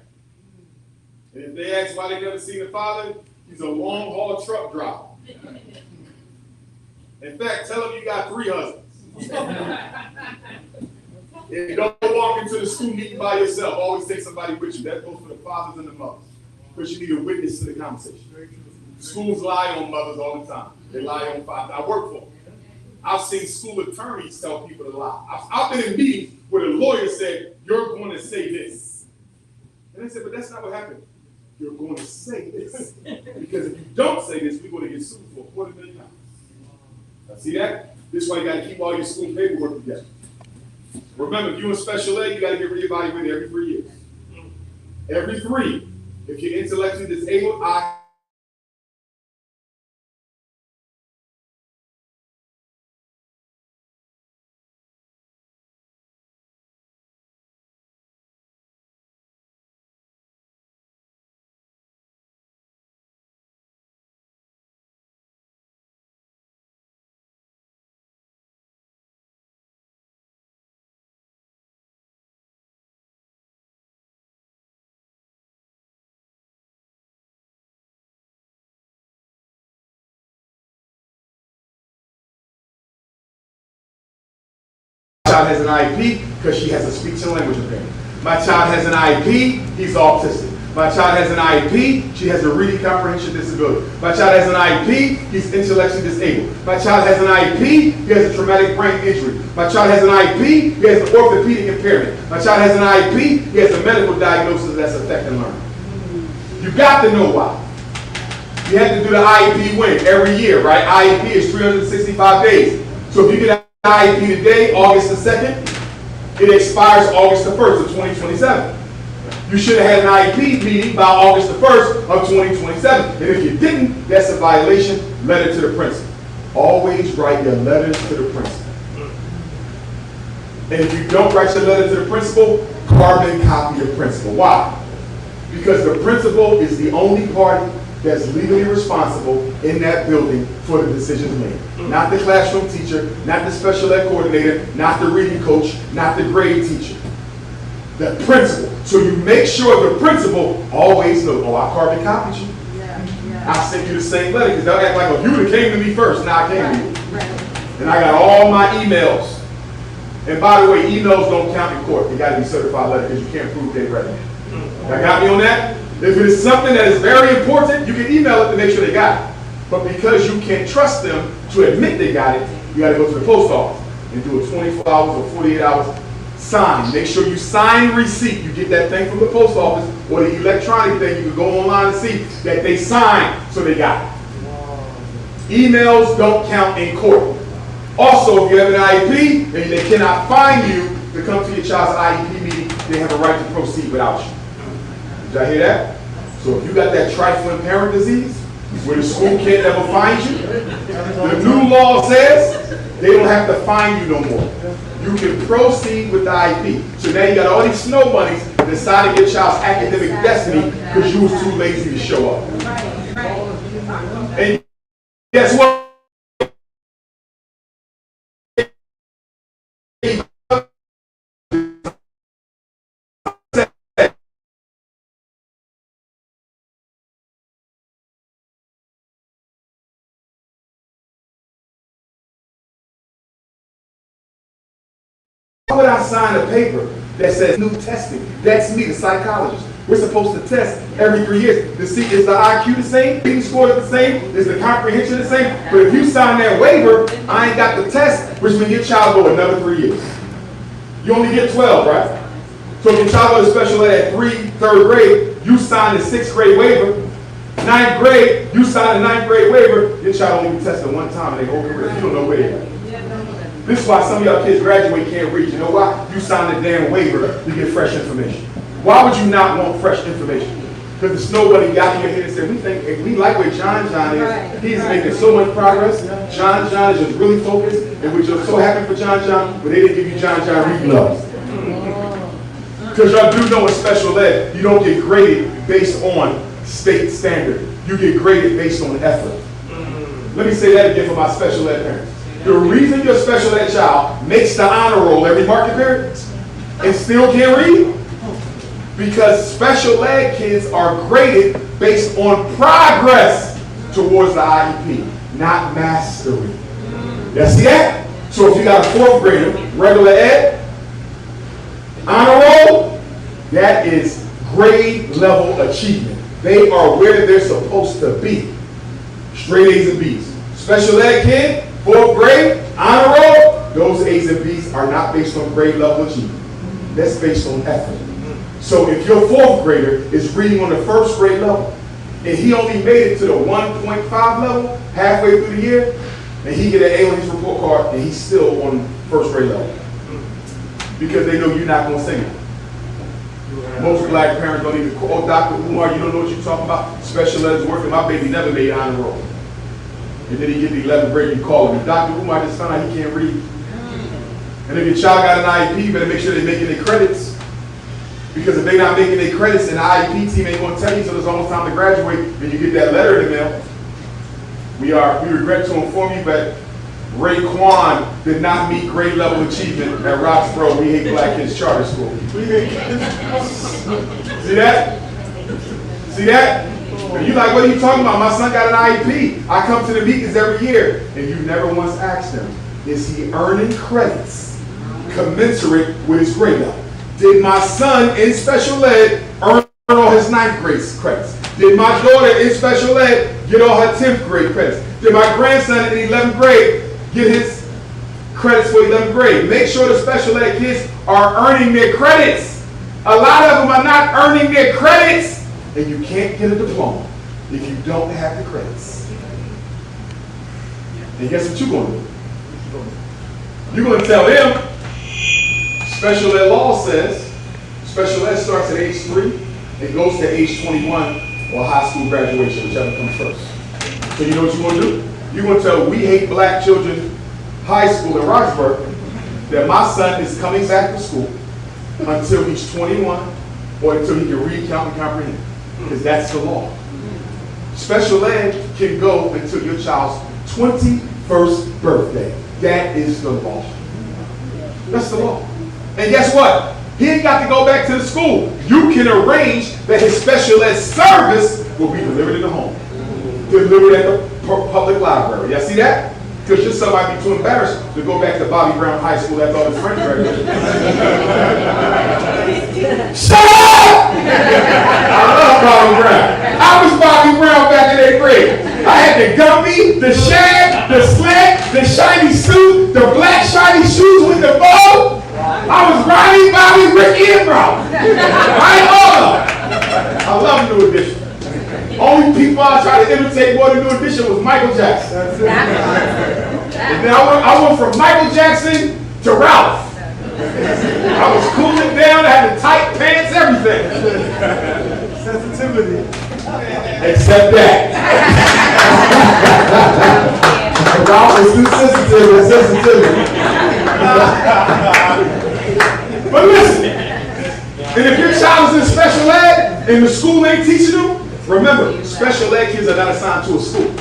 And if they ask why they never seen the father, he's a long haul truck driver. In fact, tell them you got 3 husbands. And don't walk into the school meeting by yourself. Always take somebody with you. That goes for the fathers and the mothers. Because you need a witness to the conversation. Schools lie on mothers all the time. They lie on fathers. I work for them. I've seen school attorneys tell people to lie. I've been in meetings where the lawyer said, you're going to say this. And they said, but that's not what happened. You're going to say this. Because if you don't say this, we're going to get sued for $250,000. Now, see that? This is why you got to keep all your school paperwork together. Remember, if you're in special ed, you got to get reevaluated every 3 years. Every 3. If you're intellectually disabled, my child has an IEP because she has a speech and language impairment. My child has an IEP, he's autistic. My child has an IEP, she has a reading comprehension disability. My child has an IEP, he's intellectually disabled. My child has an IEP, he has a traumatic brain injury. My child has an IEP, he has an orthopedic impairment. My child has an IEP, he has a medical diagnosis that's affecting learning. You got to know why. You have to do the IEP when? Every year, right? IEP is 365 days. So if you get an IEP today, August the 2nd, it expires August the 1st of 2027. You should have had an IEP meeting by August the 1st of 2027. And if you didn't, that's a violation. Letter to the principal. Always write your letters to the principal. And if you don't write your letter to the principal, carbon copy the principal. Why? Because the principal is the only party that's legally responsible in that building for the decisions made. Not the classroom teacher, not the special ed coordinator, not the reading coach, not the grade teacher. The principal. So you make sure the principal always knows, oh, I carbon copied you. I sent you the same letter, because they'll act like, oh, you would have came to me first, now I came to you. And I got all my emails. And by the way, emails don't count in court. They got to be certified letter because you can't prove they read it. Y'all got me on that? If it is something that is very important, you can email it to make sure they got it. But because you can't trust them to admit they got it, you got to go to the post office and do a 24 hours or 48 hours sign. Make sure you sign receipt. You get that thing from the post office or the electronic thing. You can go online and see that they signed, so they got it. Emails don't count in court. Also, if you have an IEP and they cannot find you to come to your child's IEP meeting, they have a right to proceed without you. Did y'all hear that? So if you got that trifling parent disease, where the school can't ever find you, the new law says they don't have to find you no more. You can proceed with the IEP. So now you got all these snow bunnies deciding your child's academic destiny because you was too lazy to show up. And guess what? Why would I sign a paper that says new testing? That's me, the psychologist. We're supposed to test every 3 years to see, is the IQ the same? Reading score the same? Is the comprehension the same? But if you sign that waiver, I ain't got the test, which means your child go another 3 years. You only get 12, right? So if your child goes to special ed at third grade, you sign the 6th grade waiver. 9th grade, you sign the 9th grade waiver. Your child only be tested one time in their whole career. You don't know where they're at. This is why some of y'all kids graduate can't read. You know why? You signed a damn waiver to get fresh information. Why would you not want fresh information? Because the snow bunny got in your head and said, we like where John is. He's making so much progress. John is just really focused, and we're just so happy for John, but they didn't give you John read gloves. Because y'all do know in special ed, you don't get graded based on state standard. You get graded based on effort. Let me say that again for my special ed parents. The reason your special ed child makes the honor roll every market period and still can't read, because special ed kids are graded based on progress towards the IEP, not mastery. You see that? So if you got a fourth grader, regular ed, honor roll, that is grade level achievement. They are where they're supposed to be. Straight A's and B's. Special ed kid, fourth grade, honor roll, those A's and B's are not based on grade level achievement. That's based on effort. So if your fourth grader is reading on the first grade level, and he only made it to the 1.5 level halfway through the year, and he get an A on his report card, and he's still on first grade level. Because they know you're not going to sing it. Most black parents don't even call, Dr. Umar, you don't know what you're talking about? Special ed is working. My baby never made honor roll. And then he get the 11th grade, you call him. Dr. Umar just found out he can't read. And if your child got an IEP, you better make sure they're making their credits. Because if they're not making their credits, and the IEP team ain't going to tell you until it's almost time to graduate, and you get that letter in the mail. We regret to inform you, but Raekwon did not meet grade level achievement at Roxborough We Hate Black Kids Charter School. See that? See that? And you like, what are you talking about? My son got an IEP. I come to the meetings every year. And you never once asked him, is he earning credits commensurate with his grade level? Did my son in special ed earn all his 9th grade credits? Did my daughter in special ed get all her 10th grade credits? Did my grandson in 11th grade get his credits for 11th grade? Make sure the special ed kids are earning their credits. A lot of them are not earning their credits. And you can't get a diploma if you don't have the credits. And guess what you're going to do? You're going to tell them, special ed law says, special ed starts at age 3 and goes to age 21 or high school graduation, whichever comes first. So you know what you're going to do? You're going to tell We Hate Black Children High School in Roxburgh that my son is coming back to school until he's 21 or until he can read, count, and comprehend. Because that's the law. Special ed can go until your child's 21st birthday. That is the law. That's the law. And guess what? He ain't got to go back to the school. You can arrange that his special ed service will be delivered in the home. Delivered at the public library. Y'all see that? Because your son might be too embarrassed to go back to Bobby Brown High School after all his friends graduated. Shut up! I love Bobby Brown. I was Bobby Brown back in 8th grade. I had the Gumby, the shag, the slant, the shiny suit, the black shiny shoes with the bow. I was Ronnie, Bobby, Ricky, and Bro. Right on. I love New Edition. Only people I tried to imitate more than New Edition was Michael Jackson. And then I went from Michael Jackson to Ralph. I was cooling down, I had the tight pants, everything. Sensitivity. Except that. Ralph was too sensitive with sensitivity. But listen, and if your child is in special ed and the school ain't teaching them, remember, special ed kids are not assigned to a school.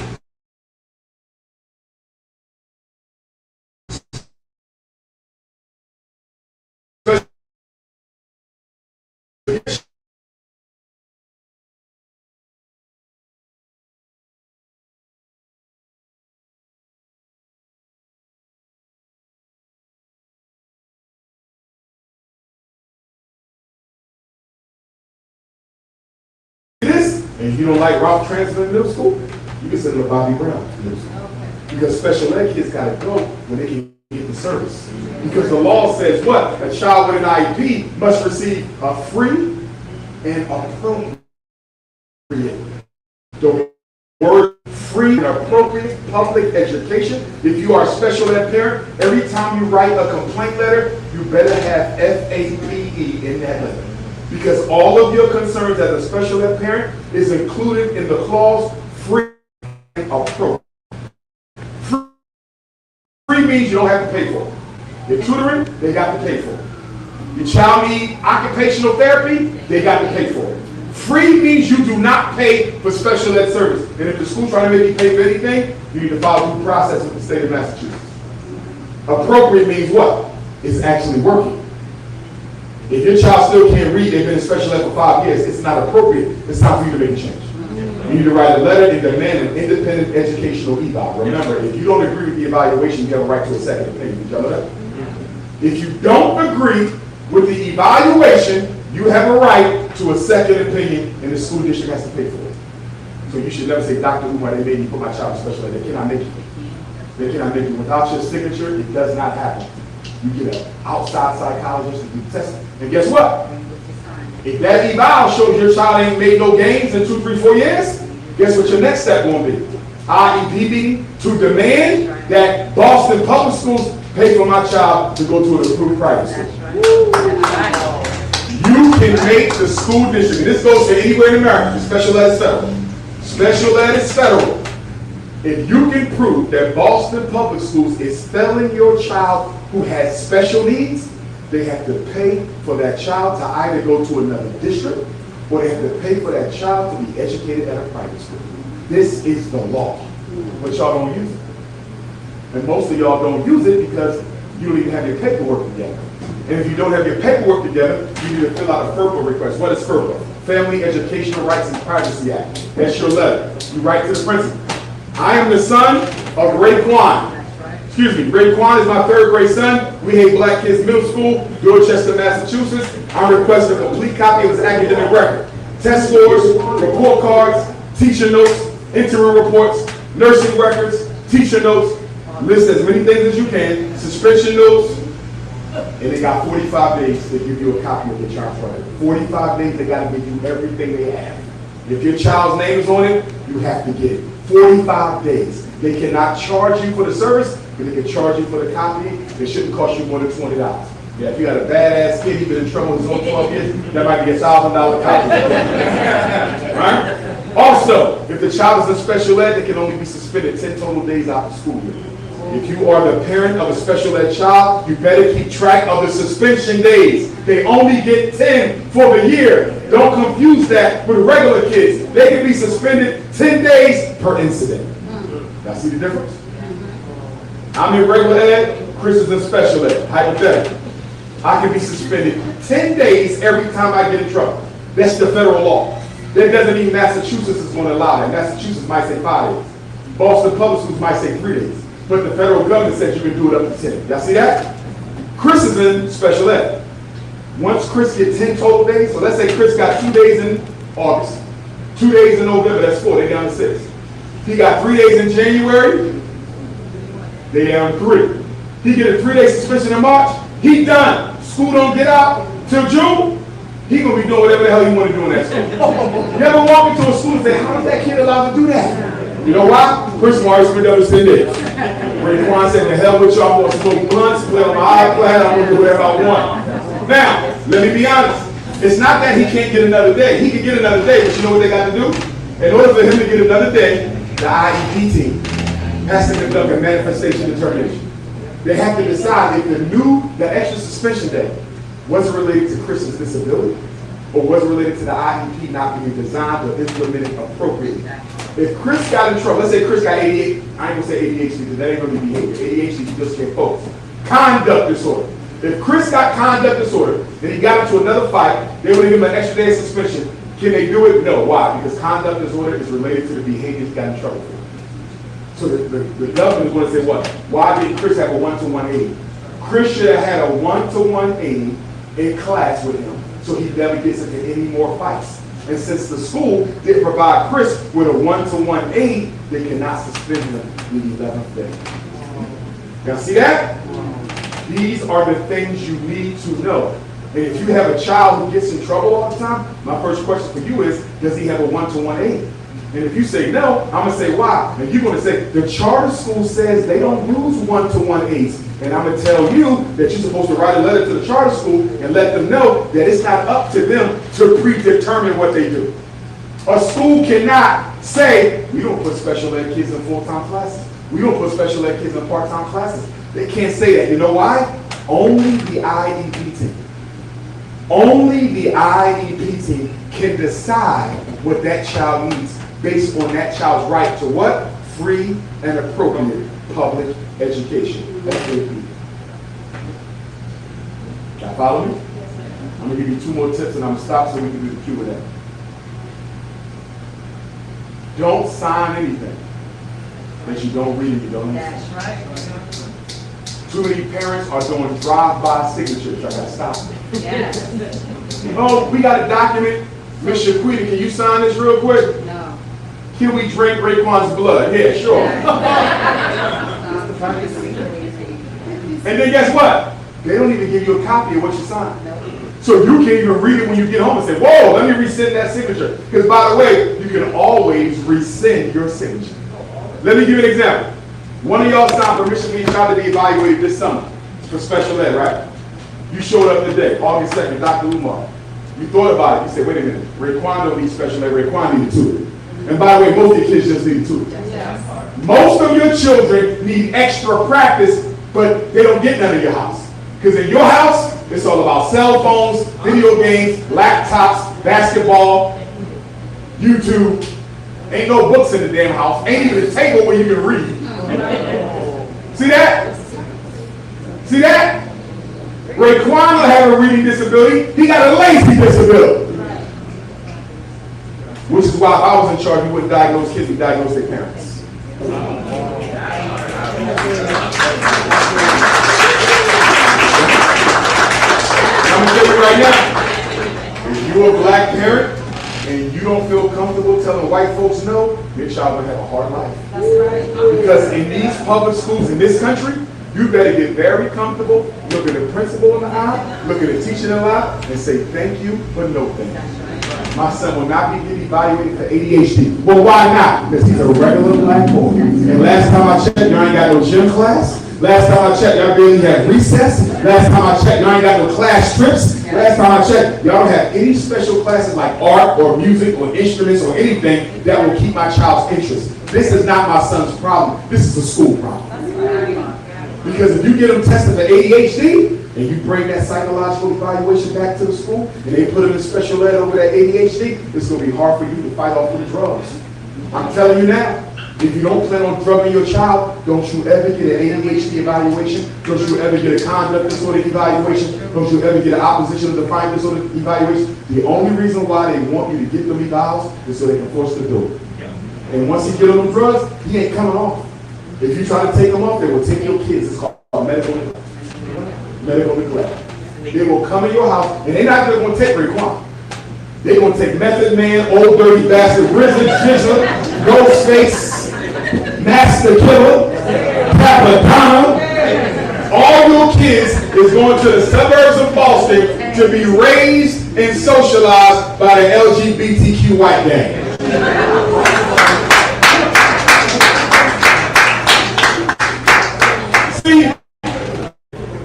And if you don't like Ralph Transfer Middle School, you can send them to Bobby Brown Middle School. Because special ed kids got to go when they can get the service. Because the law says what? A child with an IEP must receive a free and appropriate. The word free and appropriate public education. If you are a special ed parent, every time you write a complaint letter, you better have FAPE in that letter. Because all of your concerns as a special ed parent is included in the clause free and appropriate. Free means you don't have to pay for it. Your tutoring, they got to pay for it. Your child needs occupational therapy, they got to pay for it. Free means you do not pay for special ed service. And if the school trying to make you pay for anything, you need to follow due process with the state of Massachusetts. Appropriate means what? It's actually working. If your child still can't read, they've been in special ed for 5 years, it's not appropriate. It's time for you to make a change. You need to write a letter and demand an independent educational eval. Remember, if you don't agree with the evaluation, you have a right to a second opinion. Did y'all know that? If you don't agree with the evaluation, you have a right to a second opinion, and the school district has to pay for it. So you should never say, Dr. Umar, they made me put my child in special ed. They cannot make it. They cannot make it. Without your signature, it does not happen. You get an outside psychologist to do testing. And guess what? If that eval shows your child ain't made no gains in 2, 3, 4 years, guess what your next step won't be? IEP meeting to demand that Boston Public Schools pay for my child to go to an approved private school. You can make the school district, and this goes to anywhere in America, special ed is federal. Special ed is federal. If you can prove that Boston Public Schools is failing your child who has special needs, they have to pay for that child to either go to another district or they have to pay for that child to be educated at a private school. This is the law, but y'all don't use it. And most of y'all don't use it because you don't even have your paperwork together. And if you don't have your paperwork together, you need to fill out a FERPA request. What is FERPA? Family Educational Rights and Privacy Act. That's your letter. You write to the principal. I am the son of Raekwon. Excuse me, Raekwon is my 3rd grade son. We hate Black Kids Middle School, Dorchester, Massachusetts. I'm requesting a complete copy of his academic record. Test scores, report cards, teacher notes, interim reports, nursing records, teacher notes. List as many things as you can, suspension notes, and they got 45 days to give you a copy of your child's record. 45 days, they got to give you everything they have. If your child's name is on it, you have to get it. 45 days. They cannot charge you for the service, but they can charge you for the copy. It shouldn't cost you more than $20. Yeah, if you got a badass kid, you've been in trouble with his own 12 years, that might be $1,000 copy. Right? Also, if the child is in special ed, they can only be suspended 10 total days out of school year. If you are the parent of a special ed child, you better keep track of the suspension days. They only get 10 for the year. Don't confuse that with regular kids. They can be suspended 10 days per incident. Y'all see the difference? I'm in regular ed, Chris is in special ed, hypothetical. I can be suspended 10 days every time I get in trouble. That's the federal law. That doesn't mean Massachusetts is going to allow that. Massachusetts might say 5 days. Boston Public Schools might say 3 days. But the federal government says you can do it up to 10. Y'all see that? Chris is in special ed. Once Chris gets 10 total days, so let's say Chris got 2 days in August, 2 days in November, that's 4, they down to 6. He got 3 days in January, they down to 3. He get a 3-day suspension in March, he done. School don't get out till June, he gonna be doing whatever the hell he wanna do in that school. You ever walk into a school and say, how is that kid allowed to do that? You know why? Chris Morris went up to 10 days. Raekwon said, the hell with y'all, I'm gonna smoke blunts, play on my iPad, I'm gonna do whatever I want. Now, let me be honest. It's not that he can't get another day. He can get another day, but you know what they got to do? In order for him to get another day, the IEP team has to conduct a manifestation determination. They have to decide if the extra suspension day was related to Chris's disability or was related to the IEP not being designed or implemented appropriately. If Chris got in trouble, let's say Chris got 88, I ain't gonna say ADHD because that ain't gonna be behavior. ADHD, you just can't focus. Conduct disorder. If Chris got conduct disorder and he got into another fight, they would give him an extra day of suspension. Can they do it? No. Why? Because conduct disorder is related to the behavior he got in trouble for. So the government is going to say what? Why did Chris have a 1-to-1 aide? Chris should have had a 1-to-1 aide in class with him so he never gets into any more fights. And since the school didn't provide Chris with a 1-to-1 aide, they cannot suspend him the 11th day. Y'all see that? These are the things you need to know. And if you have a child who gets in trouble all the time, my first question for you is, does he have a 1-to-1 aide? And if you say no, I'm going to say why. And you're going to say, the charter school says they don't use 1-to-1 aides. And I'm going to tell you that you're supposed to write a letter to the charter school and let them know that it's not up to them to predetermine what they do. A school cannot say, we don't put special ed kids in full-time classes. We don't put special ed kids in part-time classes. They can't say that. You know why? Only the IEP team. Only the IEP team can decide what that child needs based on that child's right to what? Free and appropriate public education. FAP. Y'all follow me? I'm gonna give you 2 more tips and I'm gonna stop so we can do the Q&A. Don't sign anything that you don't read and you don't understand. That's right. Too many parents are doing drive-by signatures. I gotta stop. Yes. Oh, we got a document. Miss Shaquita, can you sign this real quick? No. Can we drink Raekwon's blood? Yeah, sure. And then guess what? They don't even give you a copy of what you signed. So you can't even read it when you get home and say, whoa, let me rescind that signature. Because by the way, you can always rescind your signature. Let me give you an example. One of y'all signed for Michigan Child to be evaluated this summer for special ed, right? You showed up today, August 2nd, Dr. Umar. You thought about it. You said, wait a minute, Raekwon don't need special ed, Raekwon needed tutoring. And by the way, most of your kids just need tutoring. Yes. Most of your children need extra practice, but they don't get none in your house. Because in your house, it's all about cell phones, video games, laptops, basketball, YouTube. Ain't no books in the damn house. Ain't even a table where you can read. See that? See that? Raekwon will have a reading disability. He got a lazy disability. Which is why if I was in charge, you wouldn't diagnose kids, we'd diagnose their parents. I'm gonna tell you right now, if you're a black parent and you don't feel comfortable telling white folks no, your child will have a hard life. That's right. Because in these public schools in this country, you better get very comfortable, look at the principal in the eye, look at the teacher in the eye, and say thank you, but no thank you. My son will not be getting evaluated for ADHD. Well, why not? Because he's a regular black boy. And last time I checked, y'all ain't got no gym class. Last time I checked, y'all barely have recess. Last time I checked, y'all ain't got no class trips. Last time I checked, y'all don't have any special classes like art or music or instruments or anything that will keep my child's interest. This is not my son's problem. This is a school problem. Because if you get them tested for ADHD, and you bring that psychological evaluation back to the school, and they put them in special ed over that ADHD, it's going to be hard for you to fight off the drugs. I'm telling you now, if you don't plan on drugging your child, don't you ever get an ADHD evaluation, don't you ever get a conduct disorder evaluation, don't you ever get an opposition to defiant disorder evaluation. The only reason why they want you to get them evals is so they can force the door. And once he get on them drugs, he ain't coming off. If you try to take them off, they will take your kids. It's called medical neglect. Medical neglect. They will come in your house, and they're not just going to take Raekwon. They're going to take Method Man, Old Dirty Bastard, Grizzly, Ginger, Ghostface, Master Killer, Capadonna. All your kids is going to the suburbs of Boston to be raised and socialized by the LGBTQ white gang. See,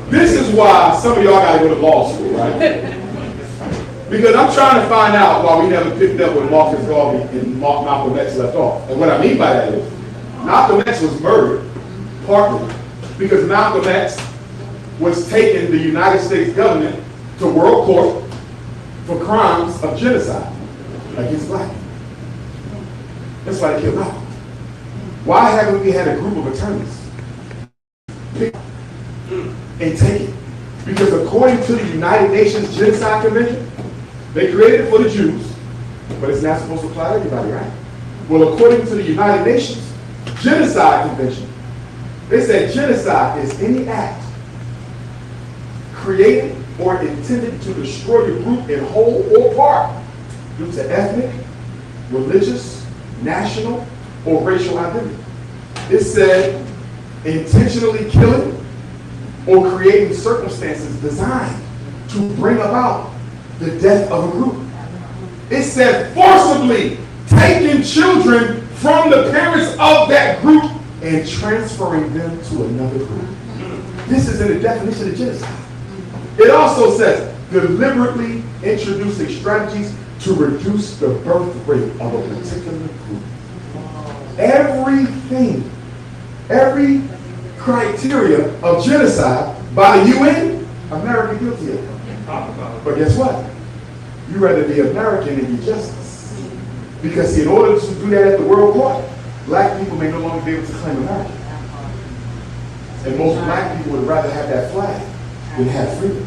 this is why some of y'all got to go to law school, right? Because I'm trying to find out why we never picked up where Marcus Garvey and Malcolm X left off. And what I mean by that is, Malcolm X was murdered, partly, because Malcolm X was taking the United States government to world court for crimes of genocide against black people. That's why they killed Malcolm. Why haven't we had a group of attorneys pick and take it? Because according to the United Nations Genocide Convention, they created it for the Jews, but it's not supposed to apply to everybody, right? Well, according to the United Nations Genocide Convention, they said genocide is any act created or intended to destroy a group in whole or part due to ethnic, religious, national, or racial identity. It said intentionally killing or creating circumstances designed to bring about the death of a group. It said forcibly taking children from the parents of that group and transferring them to another group. This is in the definition of genocide. It also says deliberately introducing strategies to reduce the birth rate of a particular group. Everything, every criteria of genocide by the UN, America guilty of. But guess what? You'd rather be American than be justice. Because see, in order to do that at the world court, black people may no longer be able to claim America. And most black people would rather have that flag than have freedom.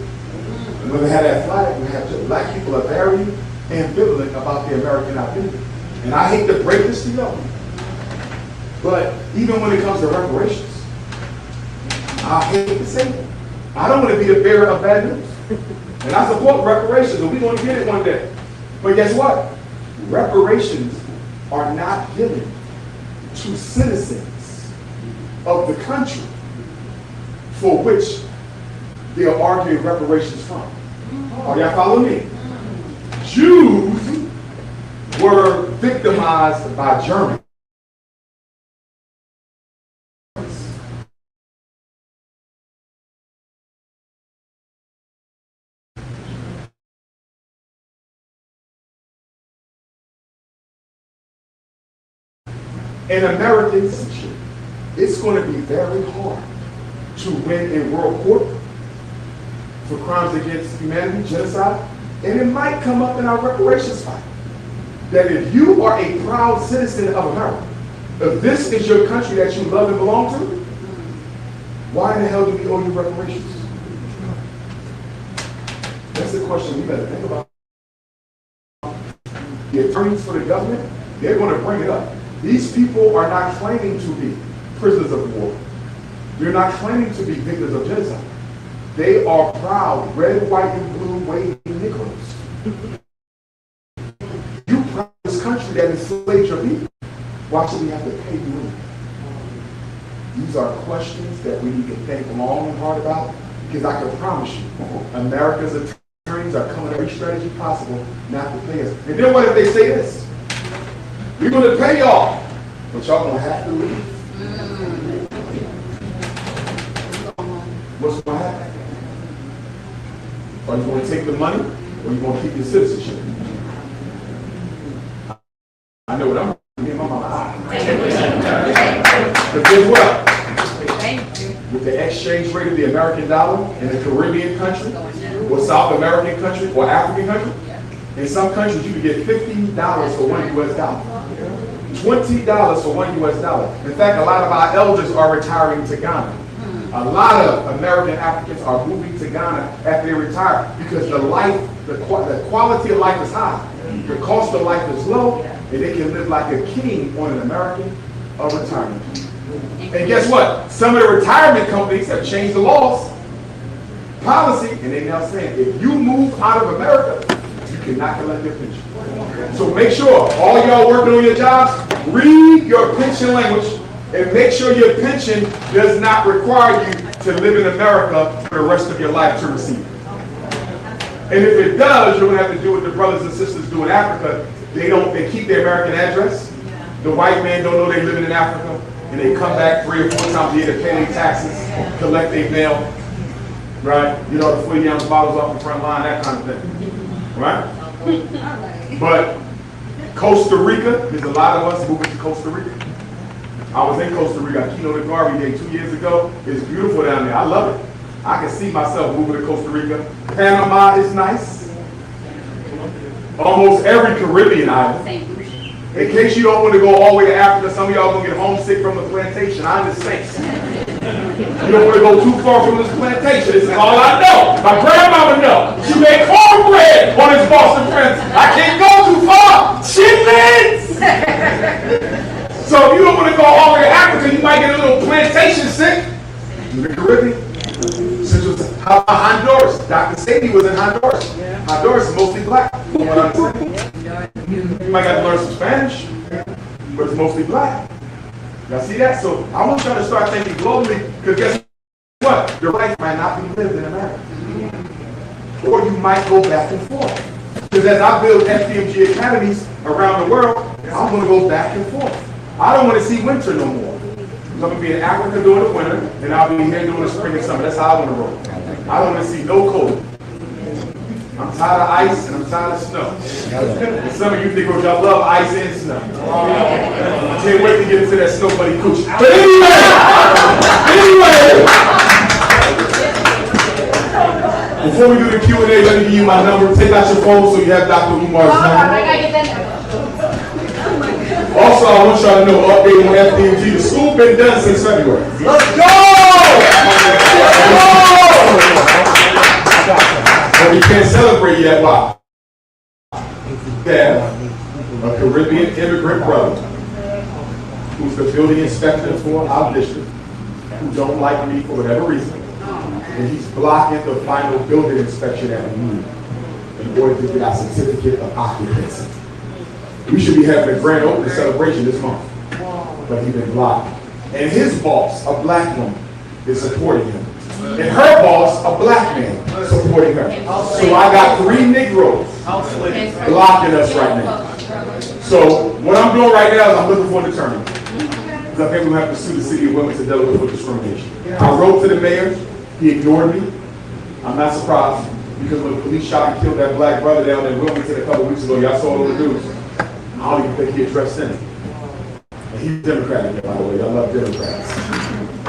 And when they have that flag, we have black people are very ambivalent about their American identity. And I hate to break this to y'all, but even when it comes to reparations, I hate to say it. I don't want to be the bearer of bad news. And I support reparations, and we're going to get it one day. But guess what? Reparations are not given to citizens of the country for which they are arguing reparations from. Are y'all following me? Jews were victimized by Germans. In American citizenship, it's going to be very hard to win in world court for crimes against humanity, genocide, and it might come up in our reparations fight. That if you are a proud citizen of America, if this is your country that you love and belong to, why in the hell do we owe you reparations? That's the question we better think about. The attorneys for the government, they're going to bring it up. These people are not claiming to be prisoners of war. They're not claiming to be victims of genocide. They are proud, red, white, and blue, waving Negroes. You proud of this country that enslaved your people. Why should we have to pay you in? These are questions that we need to think long and hard about, because I can promise you, America's attorneys are coming with every strategy possible not to pay us. And then what if they say this? We're going to pay y'all, but y'all going to have to leave. What's going to happen? Are you going to take the money, or are you going to keep your citizenship? I know what I'm doing. Me and my mama. But guess what? With the exchange rate of the American dollar in a Caribbean country, or South American country, or African country, in some countries you can get $50 for $1 US, $20 for $1 US. In fact, a lot of our elders are retiring to Ghana. A lot of American Africans are moving to Ghana after they retire because the quality of life is high. The cost of life is low, and they can live like a king on an American retirement. And guess what? Some of the retirement companies have changed the laws, policy, and they now saying if you move out of America, you cannot collect your pension. So make sure all y'all working on your jobs, read your pension language and make sure your pension does not require you to live in America for the rest of your life to receive it. And if it does, you're going to have to do what the brothers and sisters do in Africa. They keep their American address. The white men don't know they're living in Africa, and they come back 3 or 4 times a year to pay their taxes, collect their mail, right? You know, the 40-ounce bottles off the front line, that kind of thing, right? But Costa Rica, there's a lot of us moving to Costa Rica. I was in Costa Rica, I keynoted Garvey Day 2 years ago. It's beautiful down there. I love it. I can see myself moving to Costa Rica. Panama is nice. Almost every Caribbean island. In case you don't want to go all the way to Africa, some of y'all going to get homesick from the plantation. I understand. You don't want to go too far from this plantation. This is all I know. My grandmama knows. She made cornbread on his Boston Friends. I can't go too far. Chitlins! So if you don't want to go all the way to Africa, you might get a little plantation sick. In the Caribbean. How about Honduras? Dr. Sadie was in Honduras. Honduras is mostly black. You know what I'm saying? You might have to learn some Spanish, but it's mostly black. Y'all see that? So I want y'all to start thinking globally, because guess what? Your life might not be lived in America. Or you might go back and forth. Because as I build FDMG academies around the world, I'm going to go back and forth. I don't want to see winter no more. I'm going to be in Africa during the winter, and I'll be here during the spring and summer. That's how I want to roll. I don't want to see no cold. I'm tired of ice and I'm tired of snow. And some of you Negroes, y'all love ice and snow. I can't wait to get into that snow buddy coochie. But anyway, Before we do the Q&A, let me give you my number. Take out your phone so you have Dr. Umar's number. Also, I want y'all to know, update on FDMG. The school been done since February. Let's go! But we can't celebrate yet. Why? Yeah, a Caribbean immigrant brother who's the building inspector for our district, who don't like me for whatever reason, and he's blocking the final building inspection that we need in order to get our certificate of occupancy. We should be having a grand opening celebration this month, but he's been blocked. And his boss, a black woman, is supporting him. And her boss, a black man, supporting her. So I got 3 Negroes blocking us right now. So what I'm doing right now is I'm looking for an attorney. Because I think we're going to have to sue the city of Wilmington, Delaware for discrimination. I wrote to the mayor. He ignored me. I'm not surprised. Because when the police shot and killed that black brother down in Wilmington a couple weeks ago, y'all saw it on the news. I don't even think he addressed him. And he's Democratic, by the way. I love Democrats.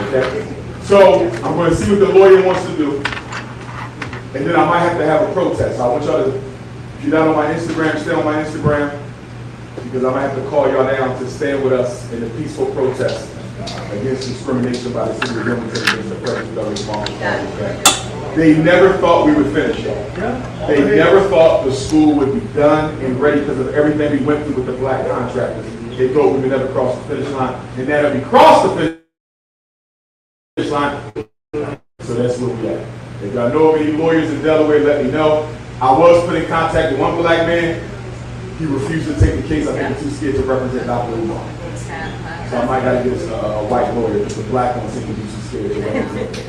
Okay? So I'm going to see what the lawyer wants to do. And then I might have to have a protest. I want y'all to, if you're not on my Instagram, stay on my Instagram. Because I might have to call y'all down to stand with us in a peaceful protest against discrimination by the city of Wilmington against the president of the Republic. They never thought we would finish, y'all. They never thought the school would be done and ready because of everything we went through with the black contractors. They thought we would never cross the finish line. And now that we crossed the finish line, so that's where we at. If y'all know of any lawyers in Delaware, let me know. I was put in contact with one black man. He refused to take the case. I think he's too scared to represent Dr. Umar. So I might gotta get a white lawyer, because the black one seems to be too scared to represent.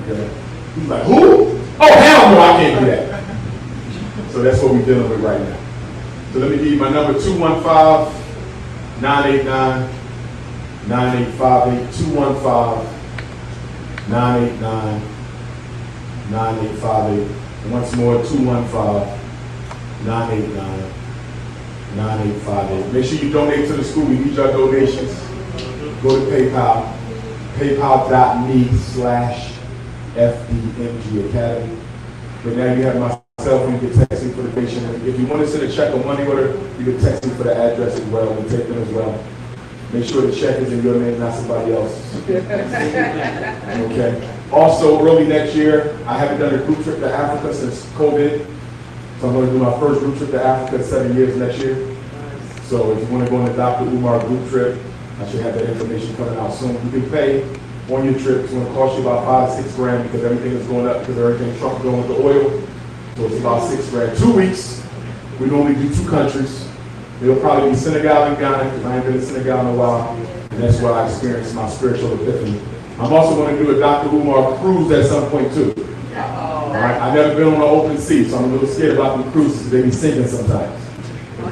Okay. He's like, who? Oh, hell no, I can't do that. So that's what we're dealing with right now. So let me give you my number, 215-989-9858, 215-989-9858. Once more, 215-989-9858. Make sure you donate to the school. We need your donations. Go to PayPal, paypal.me/FDMG Academy. But now you have my cell phone. You can text me for the donation. If you want to send a check or money order, you can text me for the address as well. We'll take them as well. Make sure the check is in your name, not somebody else's. Okay. Also, early next year, I haven't done a group trip to Africa since COVID. So I'm going to do my first group trip to Africa in 7 years next year. So if you want to go on the Dr. Umar group trip, I should have that information coming out soon. You can pay on your trip. It's going to cost you about $5 to $6 grand because everything is going up because everything Trump going with the oil. So it's about $6 grand. 2 weeks. We normally do 2 countries. It'll probably be Senegal and Ghana because I ain't been in Senegal in a while. And that's where I experienced my spiritual epiphany. I'm also going to do a Dr. Umar cruise at some point too. All right. I've never been on an open sea, so I'm a little scared about the cruises. They be sinking sometimes. All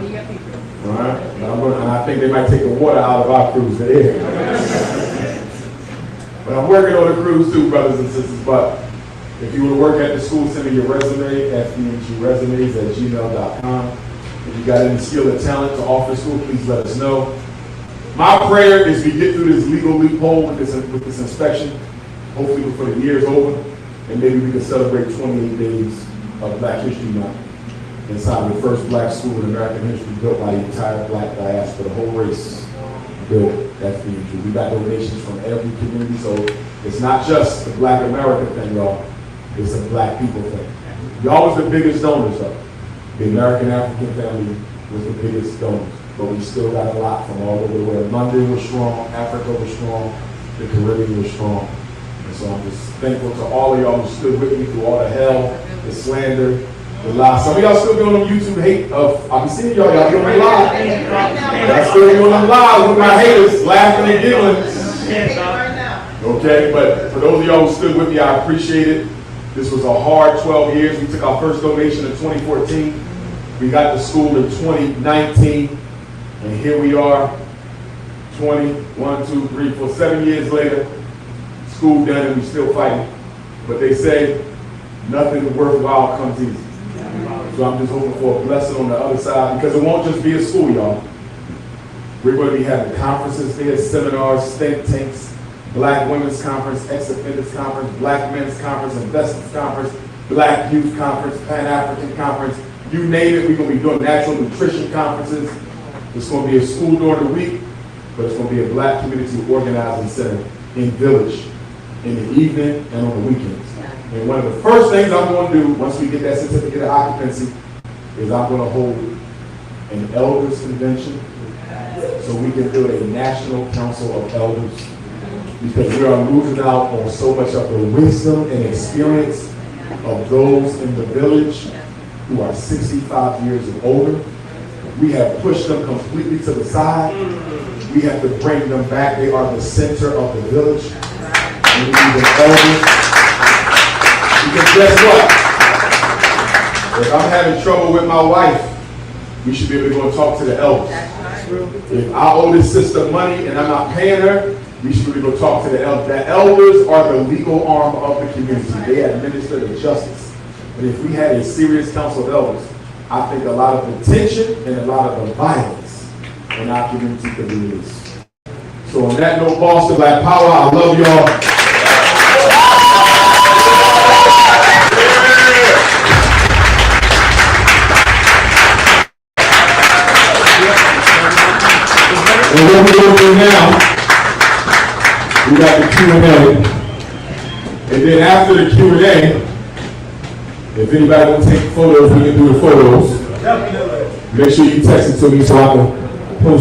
right. And I think they might take the water out of our cruise, the air. But I'm working on a cruise too, brothers and sisters. But if you want to work at the school, send me your resume, fdmgresumes@gmail.com. If you got any skill or talent to offer school, please let us know. My prayer is we get through this legal loophole with this inspection, hopefully before the year is over, and maybe we can celebrate 28 days of Black History Month inside the first black school in American history built by the entire black diaspora, the whole race built FDMG. We got donations from every community, so it's not just the Black America thing, y'all. It's a black people thing. Y'all was the biggest donors, though. The American African family was the biggest donors, but we still got a lot from all over the world. London was strong, Africa was strong, the Caribbean was strong. And so I'm just thankful to all of y'all who stood with me through all the hell, the slander, the lies. Some of y'all still be on them YouTube hate of, I be seeing y'all be on them live. Y'all still be on them live with my haters, laughing and giggling. Okay, but for those of y'all who stood with me, I appreciate it. This was a hard 12 years. We took our first donation in 2014. We got to school in 2019. And here we are, 7 years later, school done and we still fighting. But they say nothing worthwhile comes easy. So I'm just hoping for a blessing on the other side because it won't just be a school, y'all. We're going to be having conferences there, seminars, think tanks, Black Women's Conference, Ex-Offenders Conference, Black Men's Conference, Investors Conference. Black Youth Conference, Pan-African Conference, you name it, we're going to be doing natural nutrition conferences. It's going to be a school during the week, but it's going to be a Black community organizing center in Village in the evening and on the weekends. And one of the first things I'm going to do once we get that certificate of occupancy is I'm going to hold an elders convention so we can build a national council of elders, because we are losing out on so much of the wisdom and experience of those in the village who are 65 years and older. We have pushed them completely to the side. We have to bring them back. They are the center of the village. We need the elders. Because guess what? If I'm having trouble with my wife, we should be able to go and talk to the elders. If I owe this sister money and I'm not paying her, we should be able to talk to the elders. The elders are the legal arm of the community. They administer the justice. And if we had a serious council of elders, I think a lot of the tension and a lot of the violence in our community could be released. So on that note, Boston Black Power, I love y'all. And what we're going to do now, we got the Q&A. And then after the Q&A, if anybody wants to take photos, we can do the photos. Make sure you text it to me so I can